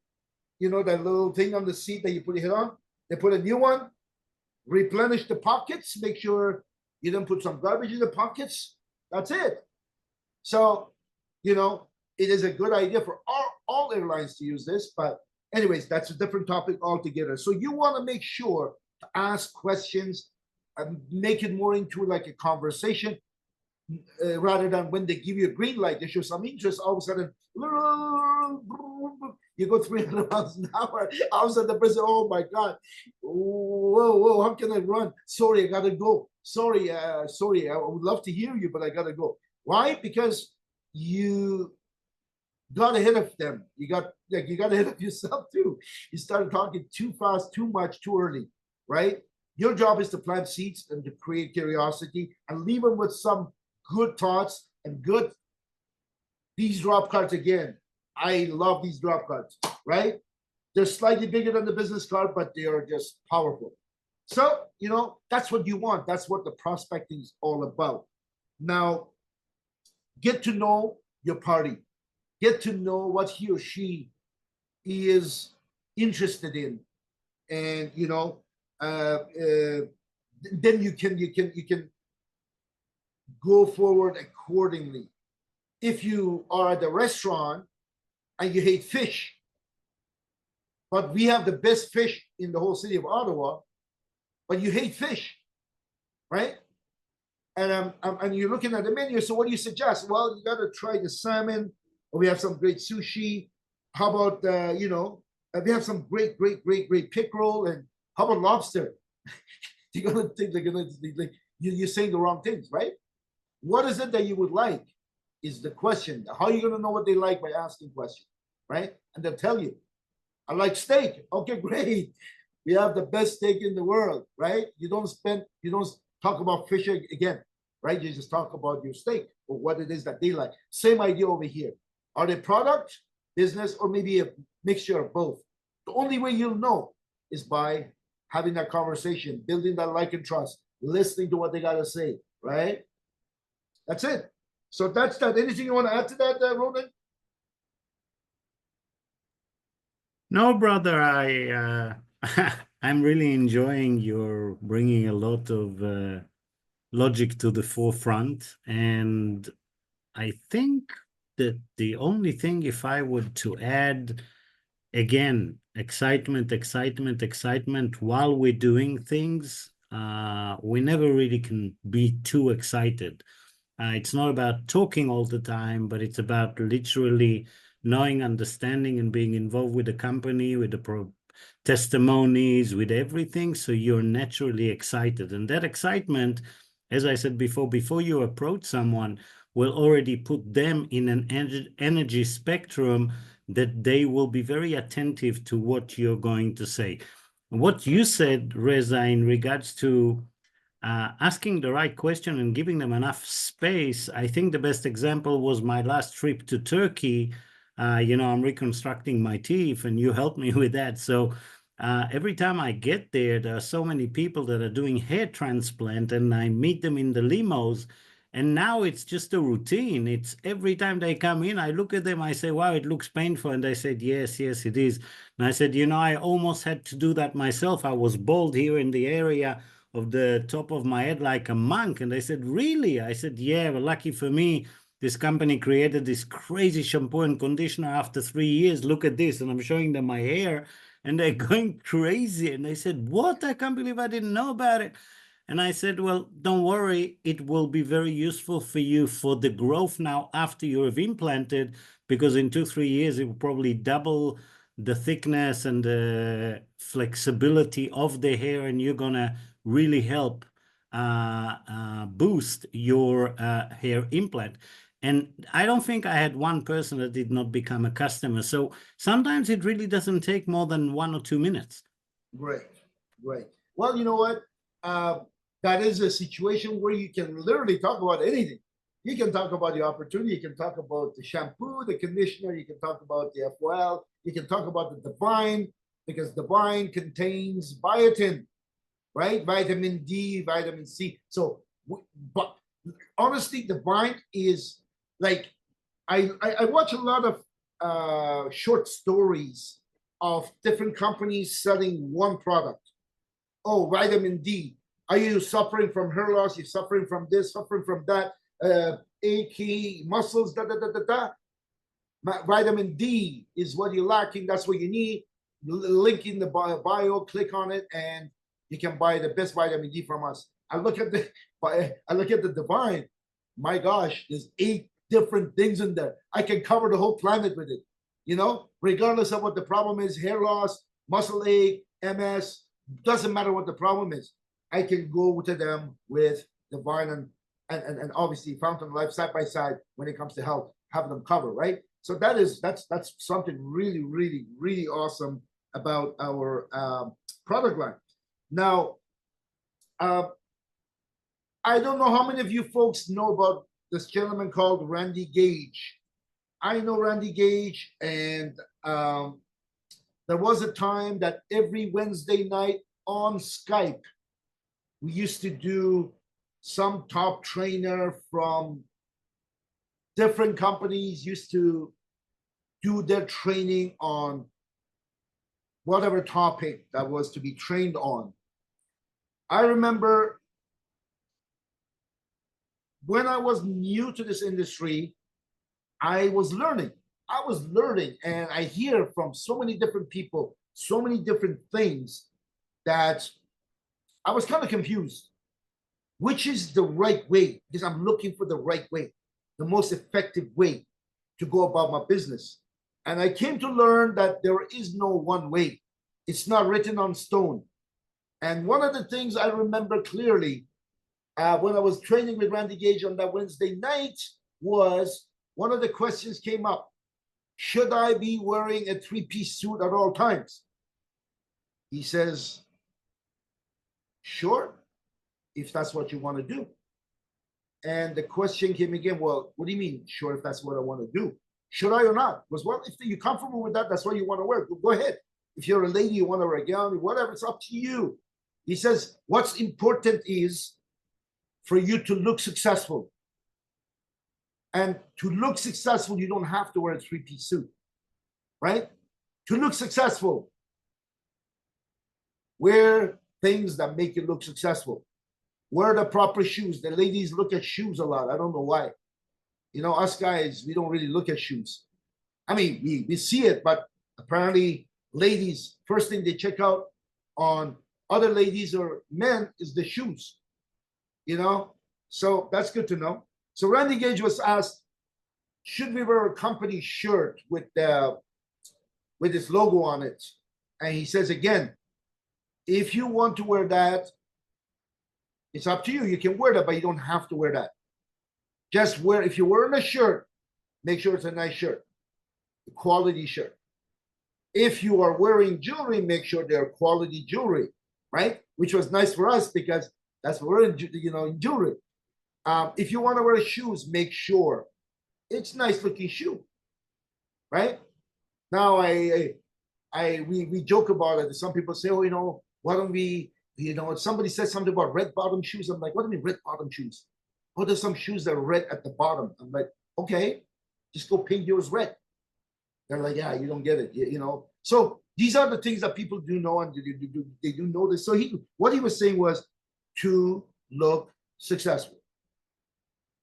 you know, that little thing on the seat that you put your head on. They put a new one, replenish the pockets, make sure you don't put some garbage in the pockets. That's it. So, you know, it is a good idea for all airlines to use this. But anyways, that's a different topic altogether. So you want to make sure to ask questions and make it more into like a conversation rather than when they give you a green light, they show some interest, all of a sudden, you go 300 miles an hour. All of a sudden, the person, oh my God, whoa, how can I run? Sorry, I gotta go. Sorry, I would love to hear you, but I gotta go. Why? Because you got ahead of them. You got ahead of yourself too. You started talking too fast, too much, too early, right? Your job is to plant seeds and to create curiosity and leave them with some good thoughts and good. These drop cards again. I love these drop cards, right? They're slightly bigger than the business card, but they are just powerful. So, you know, that's what you want. That's what the prospecting is all about. Now, get to know your party. Get to know what he or she is interested in. And, you know, then you can go forward accordingly. If you are at the restaurant and you hate fish, but we have the best fish in the whole city of Ottawa, but you hate fish, right? And you're looking at the menu. So what do you suggest? Well, you got to try the salmon, or we have some great sushi. How about you know, we have some great pickerel, and how about lobster? You're gonna think they're gonna like you're saying the wrong things, right? What is it that you would like? Is the question. How are you going to know what they like? By asking questions, right? And they'll tell you, I like steak. Okay, great. We have the best steak in the world, right? You don't talk about fish again, right? You just talk about your steak or what it is that they like. Same idea over here. Are they product, business, or maybe a mixture of both? The only way you'll know is by having that conversation, building that like and trust, listening to what they got to say, right? That's it. So that's that. Anything you want to add to that, Ronan? No, brother, I'm really enjoying your bringing a lot of logic to the forefront, and I think that the only thing, if I would to add, again, excitement, excitement, excitement while we're doing things, we never really can be too excited. It's not about talking all the time, but it's about literally knowing, understanding, and being involved with the company, with the testimonies, with everything. So you're naturally excited. And that excitement, as I said before you approach someone, will already put them in an energy spectrum that they will be very attentive to what you're going to say. What you said, Reza, in regards to asking the right question and giving them enough space. I think the best example was my last trip to Turkey. You know, I'm reconstructing my teeth, and you helped me with that. So every time I get there, there are so many people that are doing hair transplant, and I meet them in the limos. And now it's just a routine. It's every time they come in, I look at them, I say, wow, it looks painful. And they said, yes, it is. And I said, you know, I almost had to do that myself. I was bald here in the area of the top of my head like a monk. And they said, really? I said, yeah, well, lucky for me, this company created this crazy shampoo and conditioner after 3 years. Look at this. And I'm showing them my hair, and they're going crazy. And they said, what? I can't believe I didn't know about it. And I said, well, don't worry. It will be very useful for you for the growth now after you have implanted, because in 2-3 years, it will probably double the thickness and the flexibility of the hair, and you're gonna really help boost your hair implant. And I don't think I had one person that did not become a customer. So sometimes it really doesn't take more than 1 or 2 minutes. Great, great. Well, you know what? That is a situation where you can literally talk about anything. You can talk about the opportunity. You can talk about the shampoo, the conditioner. You can talk about the FOL. You can talk about the Divine, because Divine contains biotin, right? Vitamin D, vitamin C. So, but honestly, Divine is like, I watch a lot of short stories of different companies selling one product. Oh, vitamin D. Are you suffering from hair loss? You're suffering from this, suffering from that, achy muscles, da da da da da. Vitamin D is what you're lacking. That's what you need. Link in the bio, click on it, and you can buy the best vitamin D from us. I look at the Divine. My gosh, there's 8 different things in there. I can cover the whole planet with it. You know, regardless of what the problem is, hair loss, muscle ache, MS, doesn't matter what the problem is. I can go to them with Divine and obviously Fountain Life side by side when it comes to health, have them cover, right? So that's something really, really, really awesome about our product line. Now, I don't know how many of you folks know about this gentleman called Randy Gage. I know Randy Gage, and there was a time that every Wednesday night on Skype, we used to do some top trainer from different companies used to do their training on whatever topic that was to be trained on. I remember when I was new to this industry, I was learning. And I hear from so many different people, so many different things that I was kind of confused. Which is the right way? Because I'm looking for the right way, the most effective way to go about my business. And I came to learn that there is no one way. It's not written on stone. And one of the things I remember clearly when I was training with Randy Gage on that Wednesday night was one of the questions came up. Should I be wearing a 3-piece suit at all times? He says, sure, if that's what you want to do. And the question came again, well, what do you mean, sure, if that's what I want to do? Should I or not? Because, well, if you're comfortable with that, that's what you want to wear. Go ahead. If you're a lady, you want to wear a gown, whatever, it's up to you. He says, what's important is for you to look successful. And to look successful, you don't have to wear a 3-piece suit, right? To look successful, wear things that make you look successful. Wear the proper shoes. The ladies look at shoes a lot. I don't know why. You know, us guys, we don't really look at shoes. I mean, we see it, but apparently ladies, first thing they check out on other ladies or men is the shoes, you know? So that's good to know. So Randy Gage was asked, should we wear a company shirt with this logo on it? And he says, again, if you want to wear that, it's up to you. You can wear that, but you don't have to wear that. Just wear, if you're wearing a shirt, make sure it's a nice shirt, a quality shirt. If you are wearing jewelry, make sure they're quality jewelry, right? Which was nice for us because that's what we're in, in jewelry. If you want to wear shoes, make sure it's nice looking shoe, right? Now we joke about it. Some people say, oh, why don't we, somebody says something about red bottom shoes. I'm like, what do you mean red bottom shoes? Oh, there's some shoes that are red at the bottom. I'm like, okay, just go paint yours red. They're like, yeah, you don't get it, So these are the things that people do know, and they do know this. So what he was saying was to look successful.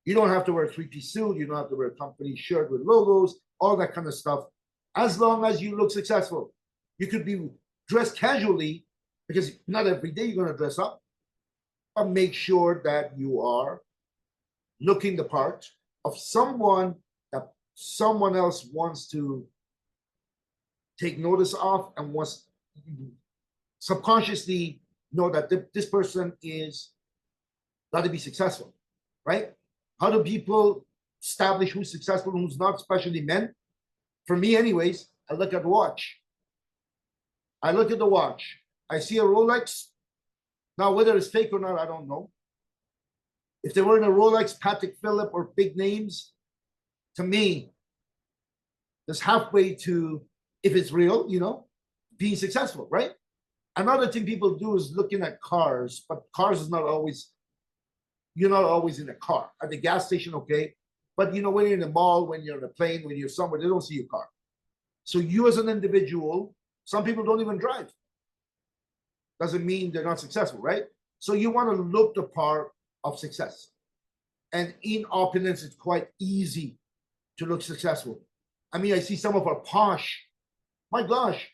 You don't have to wear a 3-piece suit. You don't have to wear a company shirt with logos, all that kind of stuff. As long as you look successful, you could be dressed casually because not every day you're going to dress up, but make sure that you are looking the part of someone that someone else wants to take notice of and wants subconsciously know that this person is got to be successful, right? How do people establish who's successful and who's not, especially men? For me, anyways, I look at the watch. I look at the watch. I see a Rolex. Now, whether it's fake or not, I don't know. If they were in a Rolex, Patek Philippe, or big names, to me, there's halfway to, if it's real, being successful, right? Another thing people do is looking at cars, but cars is not always, you're not always in a car. At the gas station, okay. But when you're in the mall, when you're in a plane, when you're somewhere, they don't see your car. So you as an individual, some people don't even drive. Doesn't mean they're not successful, right? So you want to look the part of success. And in Opulence, it's quite easy to look successful. I mean, I see some of our posh, my gosh,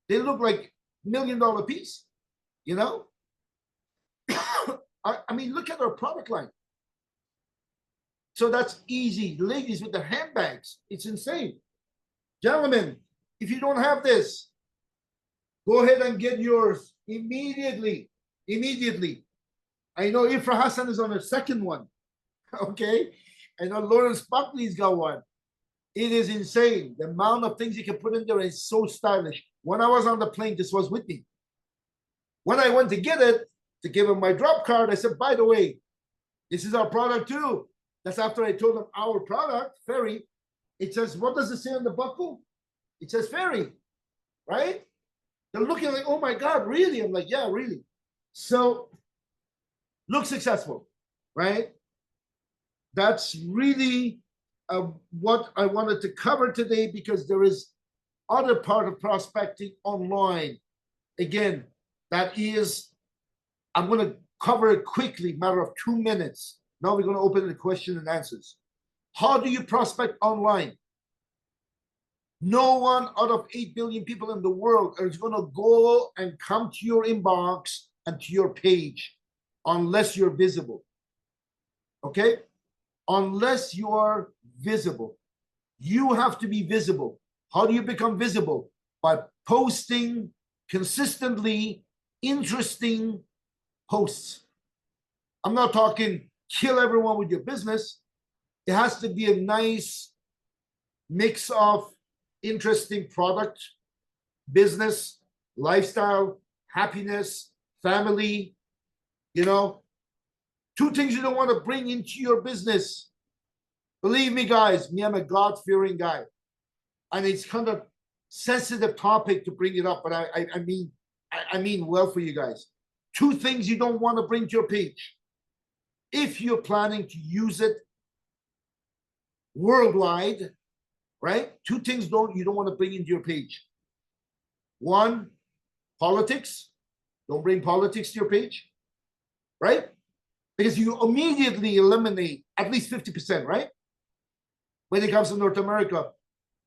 they look like $1 million piece, I mean, look at our product line. So that's easy. Ladies with the handbags, it's insane. Gentlemen, if you don't have this, go ahead and get yours immediately. Immediately. I know Ifra Hassan is on a second one. Okay. I know Lawrence Buckley's got one. It is insane. The amount of things you can put in there is so stylish. When I was on the plane, this was with me. When I went to get it, to give him my drop card, I said, by the way, this is our product too. That's after I told them our product, Ferry. It says, what does it say on the buckle? It says Ferry, right? They're looking like, oh my God, really? I'm like, yeah, really. So look successful, right? That's really what I wanted to cover today, because there is other part of prospecting online. Again, that is, I'm going to cover it quickly, matter of 2 minutes. Now we're going to open the question and answers. How do you prospect online? No one out of 8 billion people in the world is going to go and come to your inbox and to your page unless you're visible. Okay? Unless you are visible. You have to be visible. How do you become visible? By posting consistently interesting posts. I'm not talking kill everyone with your business. It has to be a nice mix of interesting product, business, lifestyle, happiness, family, 2 things you don't want to bring into your business. Believe me, guys, I'm a God-fearing guy. And it's kind of sensitive topic to bring it up, but I mean well for you guys. 2 things you don't want to bring to your page. If you're planning to use it worldwide, right? 2 things you don't want to bring into your page. 1, politics. Don't bring politics to your page, right? Because you immediately eliminate at least 50%, right? When it comes to North America,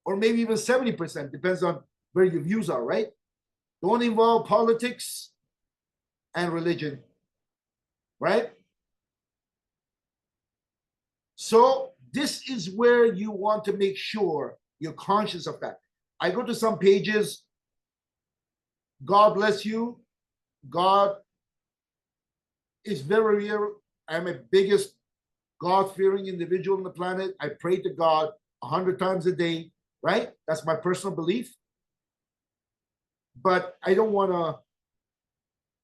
or maybe even 70%, depends on where your views are, right? Don't involve politics and religion, right? So this is where you want to make sure you're conscious of that. I go to some pages. God bless you. God is very real. I'm a biggest God-fearing individual on the planet. I pray to God 100 times a day, right? That's my personal belief. But I don't want to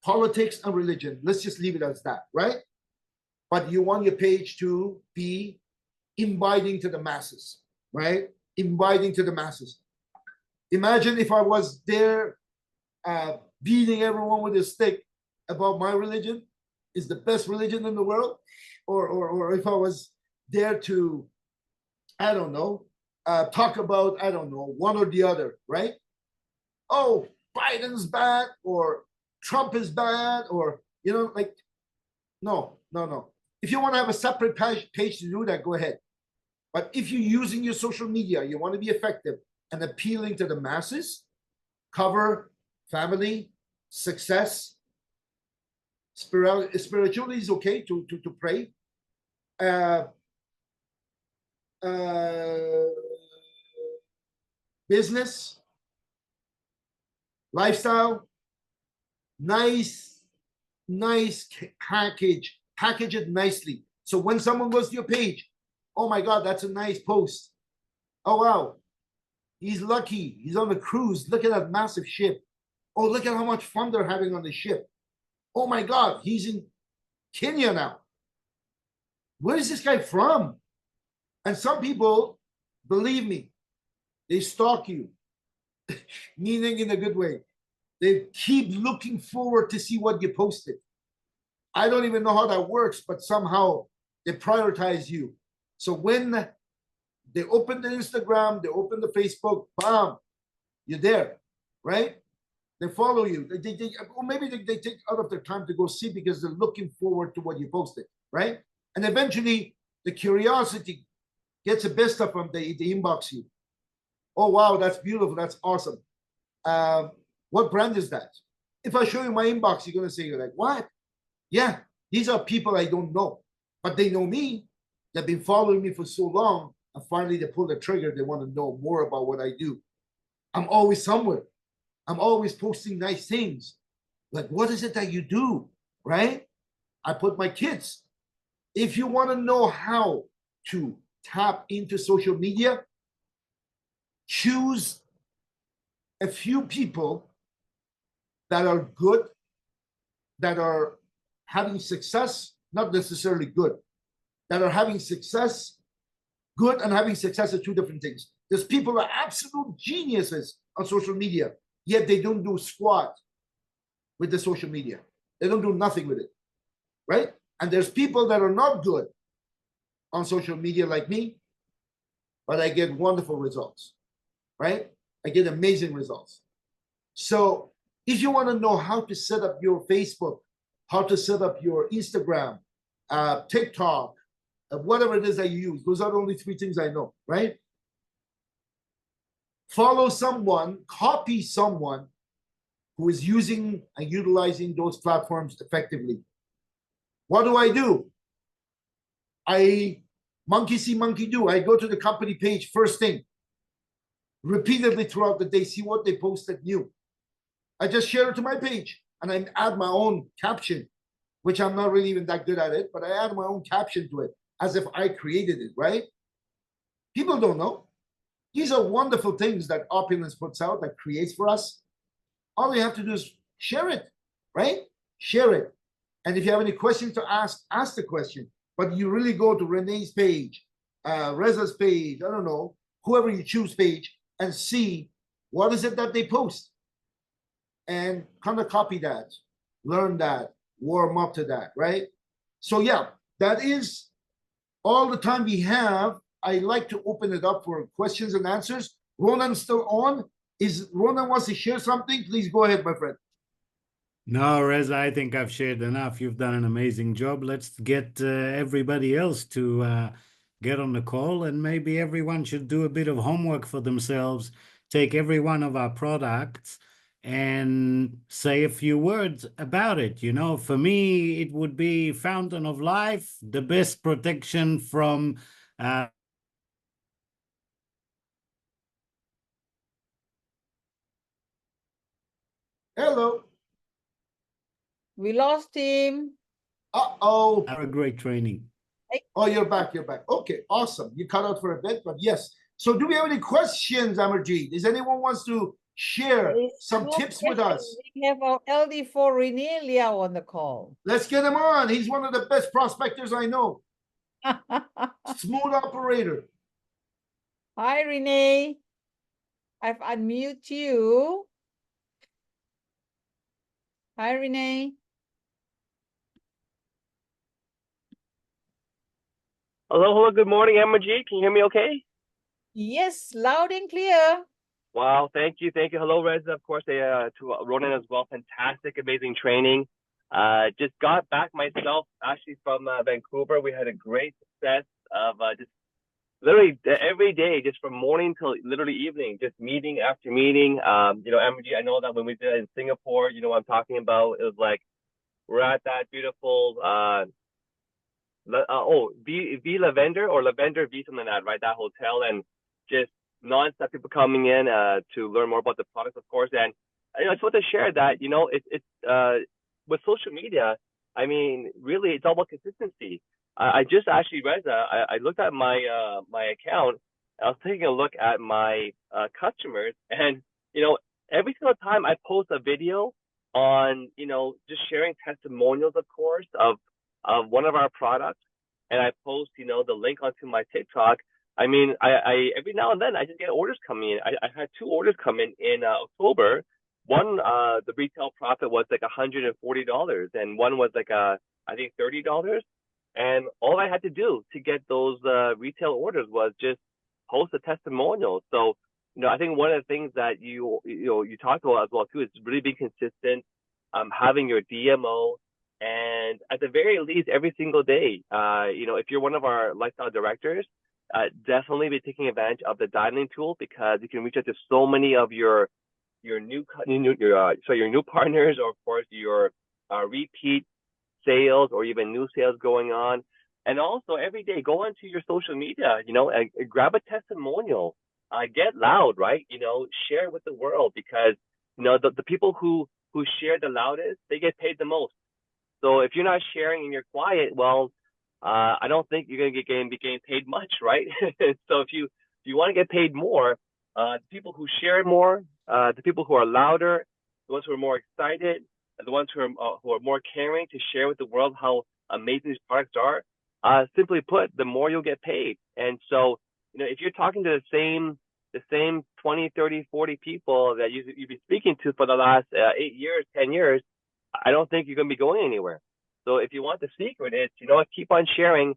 politics and religion. Let's just leave it as that, right? But you want your page to be inviting to the masses, right? Inviting to the masses. Imagine if I was there beating everyone with a stick about my religion is the best religion in the world, or if I was there to, I don't know, talk about, I don't know, one or the other, right? Oh, Biden's bad, or Trump is bad, or, like, no. If you want to have a separate page to do that, go ahead. But if you're using your social media, you want to be effective and appealing to the masses, cover family, success, spirituality is okay to pray. Business, lifestyle, nice, nice package it nicely. So when someone goes to your page, oh my God, that's a nice post. Oh wow, he's lucky. He's on a cruise. Look at that massive ship. Oh, look at how much fun they're having on the ship. Oh my God, he's in Kenya now. Where is this guy from? And some people, believe me, they stalk you, meaning in a good way. They keep looking forward to see what you posted. I don't even know how that works, but somehow they prioritize you. So when they open the Instagram, they open the Facebook, bam, you're there, right? They follow you. Or maybe they take out of their time to go see because they're looking forward to what you posted, right? And eventually the curiosity gets the best of them. They inbox you. Oh, wow, that's beautiful. That's awesome. What brand is that? If I show you my inbox, you're going to say, you're like, what? Yeah, these are people I don't know, but they know me. They've been following me for so long. And finally, they pull the trigger. They want to know more about what I do. I'm always somewhere. I'm always posting nice things. Like, what is it that you do? Right? I put my kids. If you want to know how to tap into social media, choose a few people that are good, that are having success, not necessarily good, that are having success. Good and having success are two different things. There's people who are absolute geniuses on social media, yet they don't do squat with the social media. They don't do nothing with it, right? And there's people that are not good on social media like me, but I get wonderful results, right? I get amazing results. So if you want to know how to set up your Facebook, how to set up your Instagram, TikTok, whatever it is that you use, those are the only three things I know, right? Follow someone, copy someone who is using and utilizing those platforms effectively. What do? I monkey see, monkey do. I go to the company page first thing, repeatedly throughout the day, see what they posted new. I just share it to my page and I add my own caption, which I'm not really even that good at it, but I add my own caption to it as if I created it, right? People don't know. These are wonderful things that Opulence puts out, that creates for us. All you have to do is share it, right? Share it. And if you have any questions to ask the question. But you really go to Renee's page, Reza's page, I don't know, whoever you choose page, and see what is it that they post. And kind of copy that, learn that, warm up to that, right? So yeah, that is all the time we have. I like to open it up for questions and answers. Ronan's still on. Is Ronan wants to share something? Please go ahead, my friend. No, Reza, I think I've shared enough. You've done an amazing job. Let's get everybody else to get on the call, and maybe everyone should do a bit of homework for themselves. Take every one of our products and say a few words about it. You know, for me, it would be Fountain of Life, the best protection from Hello. We lost him. Uh-oh. a great training. Oh, you're back. You're back. Okay, awesome. You cut out for a bit, but yes. So do we have any questions, Amarjeet? Does anyone wants to share some tips with us? We have our LD4 Renee Liao on the call. Let's get him on. He's one of the best prospectors I know. Smooth operator. Hi, Renee. I've unmuted you. Hi, Renee. Hello, good morning, Amarjeet. Can you hear me okay? Yes, loud and clear. Wow, thank you. Hello, Reza, of course, to Ronan as well. Fantastic, amazing training. Just got back myself, actually, from Vancouver. We had a great success of just literally every day, just from morning till literally evening, just meeting after meeting. Amarjeet, I know that when we did it in Singapore, you know what I'm talking about. It was like, we're at that beautiful V Lavender or Lavender V, something like that, right? That hotel, and just non-stop people coming in to learn more about the products, of course. And I just want to share that, with social media, I mean, really, it's all about consistency. I just actually, Reza, I looked at my account. I was taking a look at my customers, and you know, every single time I post a video on, just sharing testimonials, of course, of one of our products, and I post, the link onto my TikTok. I mean, I every now and then I just get orders coming in. I had two orders come in October. One, the retail profit was like $140, and one was like I think $30. And all I had to do to get those retail orders was just post a testimonial. So, I think one of the things that you talked about as well too is really being consistent, having your DMO, and at the very least, every single day, if you're one of our lifestyle directors, definitely be taking advantage of the dialing tool, because you can reach out to so many of your new partners, or of course your repeat sales, or even new sales going on. And also every day go onto your social media, and grab a testimonial, get loud, right? Share with the world, because the people who share the loudest, they get paid the most. So if you're not sharing and you're quiet, well, I don't think you're gonna be getting paid much, right? So if you want to get paid more, the people who share more, the people who are louder, the ones who are more excited, the ones who are more caring to share with the world how amazing these products are. Simply put, the more you'll get paid. And so, if you're talking to the same 20, 30, 40 people that you've been speaking to for the last 8 years, 10 years, I don't think you're going to be going anywhere. So if you want the secret, it's, keep on sharing,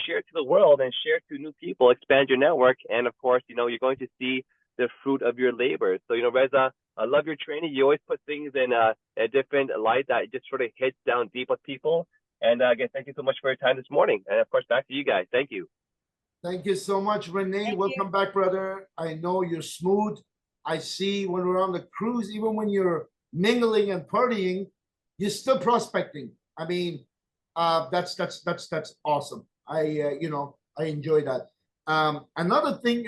share it to the world, and share it to new people, expand your network. And of course, you're going to see the fruit of your labor. So, Reza, I love your training. You always put things in a different light that just sort of hits down deep with people. And again, thank you so much for your time this morning. And of course, back to you guys. Thank you. Thank you so much, Renee. Thank Welcome back, brother. I know you're smooth. I see when we're on the cruise, even when you're mingling and partying, you're still prospecting. I mean, that's awesome. I enjoy that. Another thing,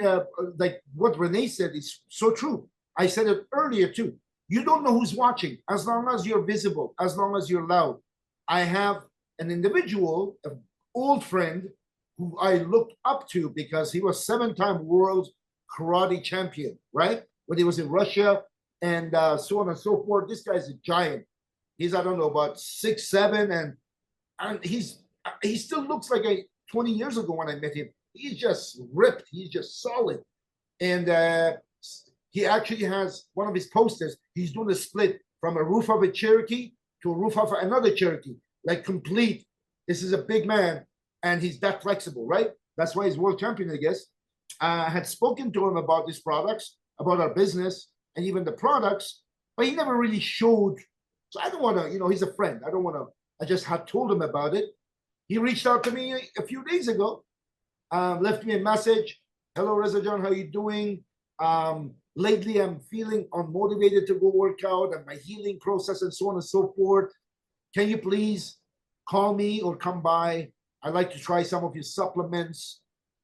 like what Renee said, is so true. I said it earlier too. You don't know who's watching, as long as you're visible, as long as you're loud. I have an individual, an old friend, who I looked up to because he was 7-time world karate champion, right? When he was in Russia, and so on and so forth. This guy's a giant. He's, I don't know, about 6'7", and he still looks like 20 years ago when I met him. He's just ripped. He's just solid. And he actually has one of his posters. He's doing a split from a roof of a Cherokee to a roof of another Cherokee, like complete. This is a big man, and he's that flexible, right? That's why he's world champion, I guess. I had spoken to him about these products, about our business, and even the products, but he never really showed. So I don't want to, he's a friend. I don't want to, I just had told him about it. He reached out to me a few days ago, left me a message. Hello, Reza John, how you doing? Lately, I'm feeling unmotivated to go work out, and my healing process and so on and so forth. Can you please call me or come by? I'd like to try some of your supplements,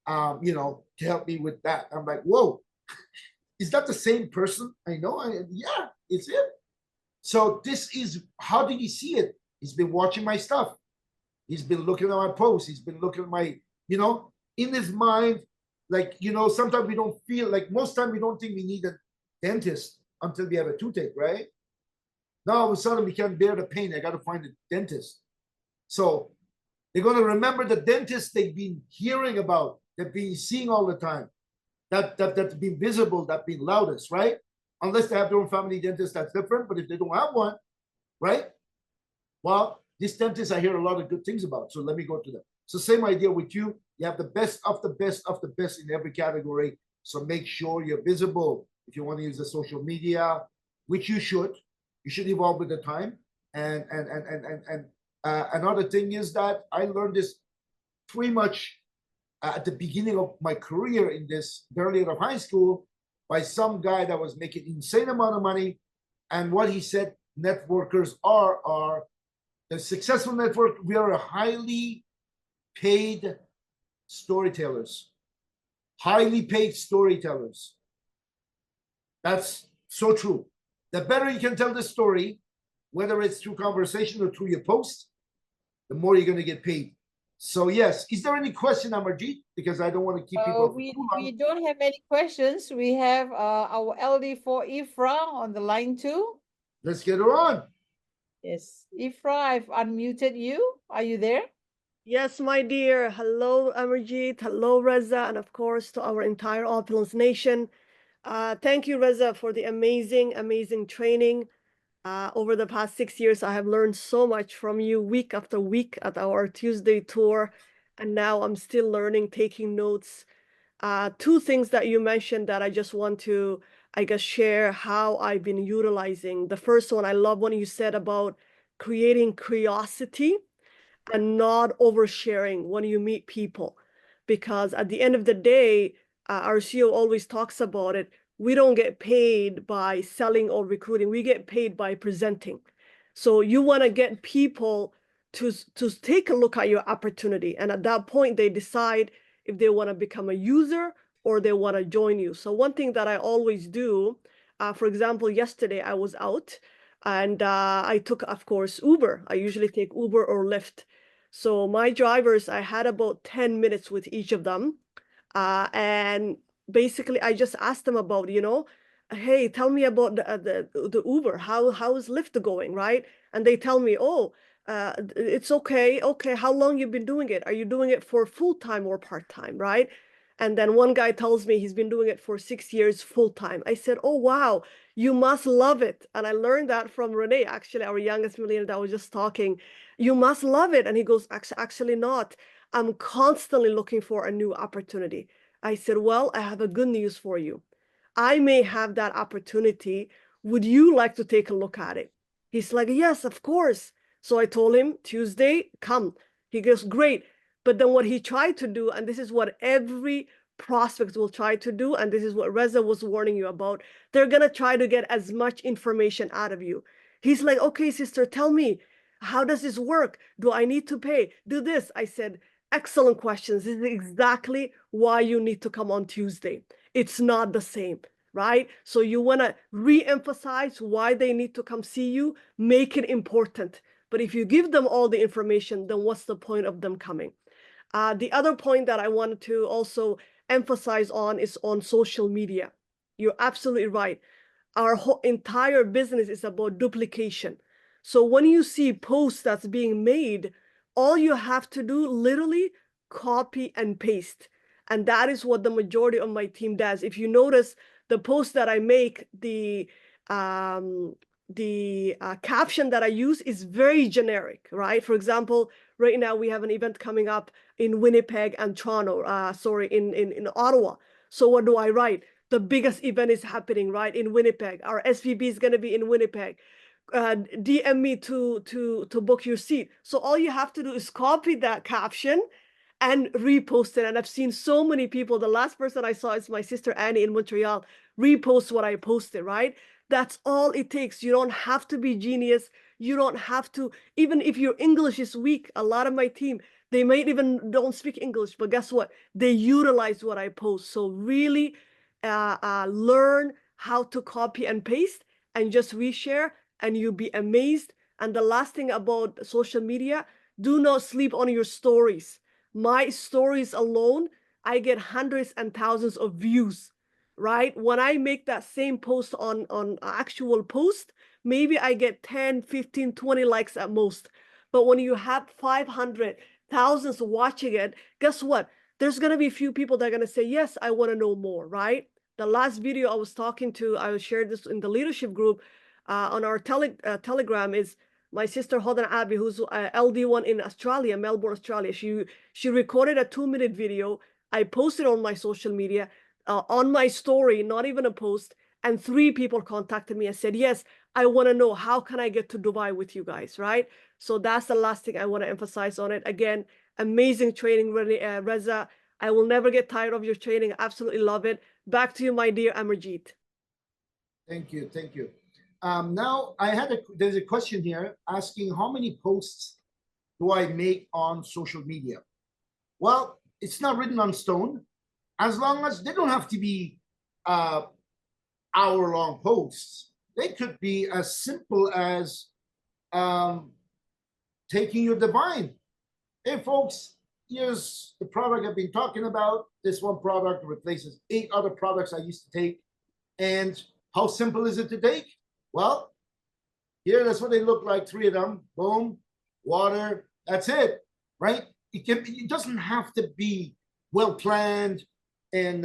to help me with that. I'm like, whoa, is that the same person? I know. Yeah, it's him. So this is, how did he see it? He's been watching my stuff. He's been looking at my posts. He's been looking at my, in his mind, like, sometimes we don't feel, like most time we don't think we need a dentist until we have a toothache, right? Now all of a sudden we can't bear the pain. I got to find a dentist. So they're going to remember the dentist they've been hearing about, they've been seeing all the time, that's been visible, that's been loudest, right? Unless they have their own family dentist, that's different. But if they don't have one, right? Well, this dentist I hear a lot of good things about. So let me go to them. So same idea with you. You have the best of the best of the best in every category. So make sure you're visible. If you want to use the social media, which you should evolve with the time. And another thing is that I learned this pretty much at the beginning of my career in this early out of high school by some guy that was making insane amount of money. And what he said networkers are the successful network. We are a highly paid storytellers, highly paid storytellers. That's so true. the better you can tell the story, whether it's through conversation or through your post, the more you're going to get paid. So yes, is there any question, Amarjeet? Because I don't want to keep people for too long. We don't have any questions. We have our LD4 Ifra on the line too. Let's get her on. Yes, Ifra, I've unmuted you. Are you there? Yes, my dear. Hello, Amarjeet. Hello, Reza. And of course, to our entire Opulence Nation. Thank you, Reza, for the amazing, amazing training. Over the past 6 years, I have learned so much from you week after week at our Tuesday tour. And now I'm still learning, taking notes. Two things that you mentioned that I just want to, I guess, share how I've been utilizing. The first one, I love when you said about creating curiosity and not oversharing when you meet people. Because at the end of the day, our CEO always talks about it. We don't get paid by selling or recruiting. We get paid by presenting. So you want to get people to take a look at your opportunity. And at that point, they decide if they want to become a user or they want to join you. So one thing that I always do, for example, yesterday I was out and I took, of course, Uber. I usually take Uber or Lyft. So my drivers, I had about 10 minutes with each of them. And basically, I just asked them about, hey, tell me about the Uber. How is Lyft going, right? And they tell me, oh, it's okay. Okay, how long you been doing it? Are you doing it for full-time or part-time, right? And then one guy tells me he's been doing it for 6 years full-time. I said, oh, wow, you must love it. And I learned that from Renee, actually, our youngest millionaire that was just talking. You must love it. And he goes, actually not. I'm constantly looking for a new opportunity. I said, well, I have a good news for you. I may have that opportunity. Would you like to take a look at it? He's like, yes, of course. So I told him, Tuesday, come. He goes, great. But then what he tried to do, and this is what every prospect will try to do, and this is what Reza was warning you about, they're going to try to get as much information out of you. He's like, okay, sister, tell me, how does this work? Do I need to pay? Do this? I said, excellent questions. This is exactly why you need to come on Tuesday. It's not the same, right? So you want to re-emphasize why they need to come see you, make it important. But if you give them all the information, then what's the point of them coming? The other point that I wanted to also emphasize on is on social media. You're absolutely right. Our whole entire business is about duplication. So when you see posts that's being made, all you have to do literally copy and paste. And that is what the majority of my team does. If you notice the post that I make, the caption that I use is very generic, right? For example, right now we have an event coming up in Winnipeg and Toronto, in Ottawa. So what do I write? The biggest event is happening, right, in Winnipeg. Our SVP is going to be in Winnipeg. DM me to book your seat. So all you have to do is copy that caption and repost it. And I've seen so many people. The last person I saw is my sister Annie in Montreal, repost what I posted, right? That's all it takes. You don't have to be genius. You don't have to, even if your English is weak, a lot of my team, they might even don't speak English, but guess what? They utilize what I post. So really learn how to copy and paste and just reshare, and you'll be amazed. And the last thing about social media, do not sleep on your stories. My stories alone, I get hundreds and thousands of views, right? When I make that same post on actual post, maybe I get 10, 15, 20 likes at most. But when you have 500, thousands watching it, guess what? There's going to be a few people that are going to say, yes, I want to know more, right? The last video I was talking to, I shared this in the leadership group on our Telegram, is my sister Hodan Abby, who's LD1 in Australia, Melbourne, Australia. She recorded a 2-minute video. I posted on my social media, on my story, not even a post, and 3 people contacted me and said, yes, I want to know, how can I get to Dubai with you guys, right? So that's the last thing I want to emphasize on it. Again, amazing training, Reza. I will never get tired of your training. Absolutely love it. Back to you, my dear Amarjeet. Thank you. Thank you. Now there's a question here asking how many posts do I make on social media? Well, it's not written on stone, as long as they don't have to be hour-long posts. They could be as simple as taking your divine. Hey, folks, here's the product I've been talking about. This one product replaces 8 other products I used to take. And how simple is it to take? Well, here, that's what they look like, 3 of them. Boom, water, that's it, right? It doesn't have to be well planned and,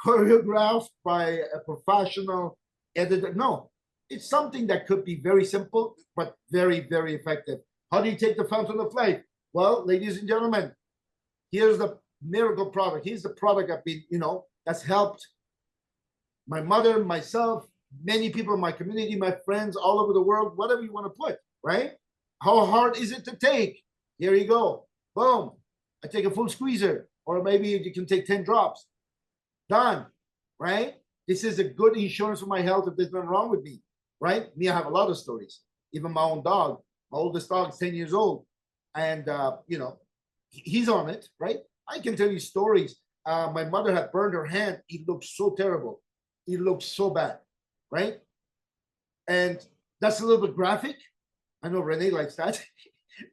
choreographed by a professional editor. No, it's something that could be very simple, but very, very effective. How do you take the fountain of life? Well, ladies and gentlemen, here's the miracle product. Here's the product I've been, that's helped my mother, myself, many people in my community, my friends all over the world, whatever you want to put, right? How hard is it to take? Here you go. Boom. I take a full squeezer, or maybe you can take 10 drops. Done, right? This is a good insurance for my health if there's nothing wrong with me, right? Me, I have a lot of stories. Even my own dog, my oldest dog is 10 years old. And, he's on it, right? I can tell you stories. My mother had burned her hand. It looked so terrible. It looked so bad, right? And that's a little bit graphic. I know Renee likes that,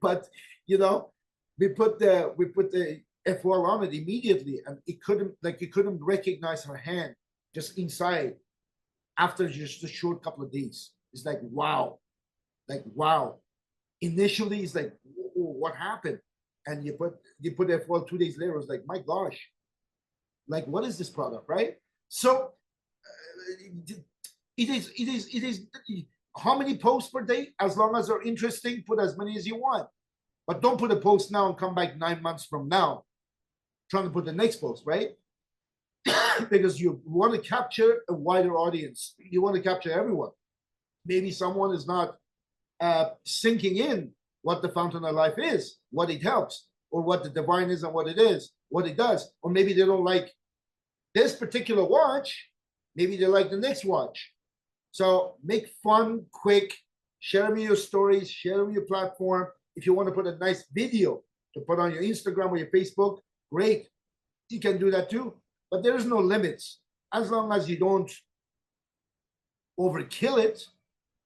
but we put the F-oil on it immediately, and it couldn't recognize her hand just inside after just a short couple of days. It's like wow. Initially, it's like, what happened? And you put F-oil 2 days later. It's like, my gosh, like what is this product, right? So it is how many posts per day? As long as they're interesting, put as many as you want. But don't put a post now and come back 9 months from now trying to put the next post, right? Because you want to capture a wider audience. You want to capture everyone. Maybe someone is not sinking in what the fountain of life is, what it helps, or what the divine is and what it is, what it does. Or maybe they don't like this particular watch. Maybe they like the next watch. So make fun, quick, share me your stories, share me your platform. If you want to put a nice video to put on your Instagram or your Facebook, great. You can do that too. But there's no limits as long as you don't overkill it.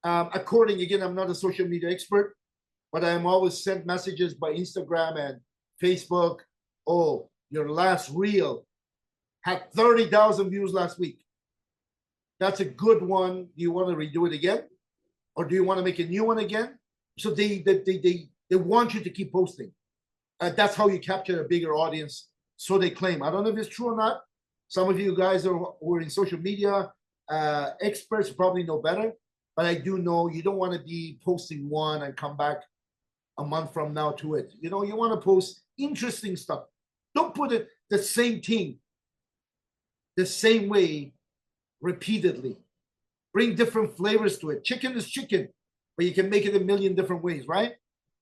Again, I'm not a social media expert, but I am always sent messages by Instagram and Facebook. Oh, your last reel had 30,000 views last week. That's a good one. Do you want to redo it again? Or do you want to make a new one again? So they want you to keep posting. That's how you capture a bigger audience. So they claim. I don't know if it's true or not. Some of you guys who are in social media experts probably know better. But I do know you don't want to be posting one and come back a month from now to it. You want to post interesting stuff. Don't put it the same thing, the same way repeatedly. Bring different flavors to it. Chicken is chicken, but you can make it a million different ways, right?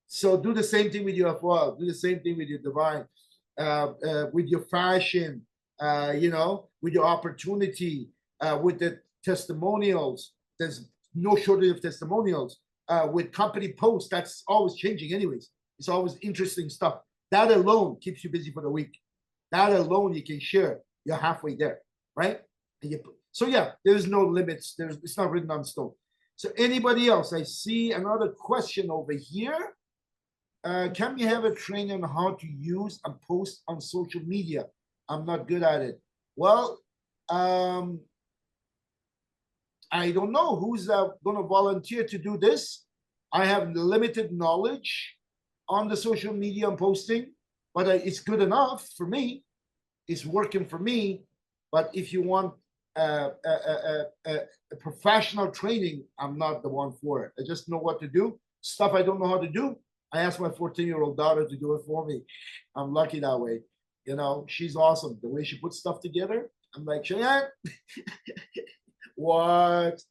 So do the same thing with your F-oil. Do the same thing with your divine, with your fashion, with your opportunity, with the testimonials. There's no shortage of testimonials. With company posts, that's always changing anyways. It's always interesting stuff. That alone keeps you busy for the week. That alone you can share. You're halfway there, right? So yeah, there's no limits. It's not written on stone. So anybody else? I see another question over here. Can we have a training on how to use and post on social media? I'm not good at it. Well, I don't know who's going to volunteer to do this. I have limited knowledge on the social media and posting, but it's good enough for me. It's working for me. But if you want a professional training, I'm not the one for it. I just know what to do. Stuff I don't know how to do, I asked my 14-year-old daughter to do it for me. I'm lucky that way. She's awesome. The way she puts stuff together, I'm like, Cheyenne, what?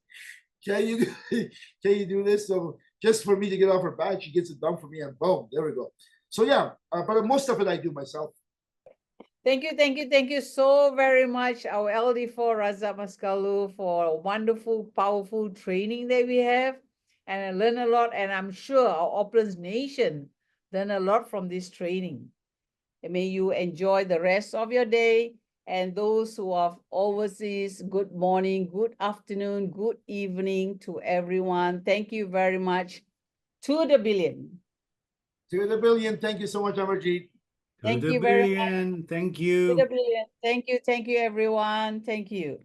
Can you do this? So just for me to get off her back, she gets it done for me, and boom, there we go. So yeah, but most of it I do myself. Thank you so very much, our LD4 Raza Maskalu, for a wonderful, powerful training that we have. And I learned a lot, and I'm sure our Opulence Nation learned a lot from this training. And may you enjoy the rest of your day And those who are overseas, good morning, good afternoon, good evening to everyone. Thank you very much. To the billion. To the billion. Thank you so much, Amarjeet. To Thank the you very much. billion. Thank To you. the billion. Thank you, everyone. Thank you.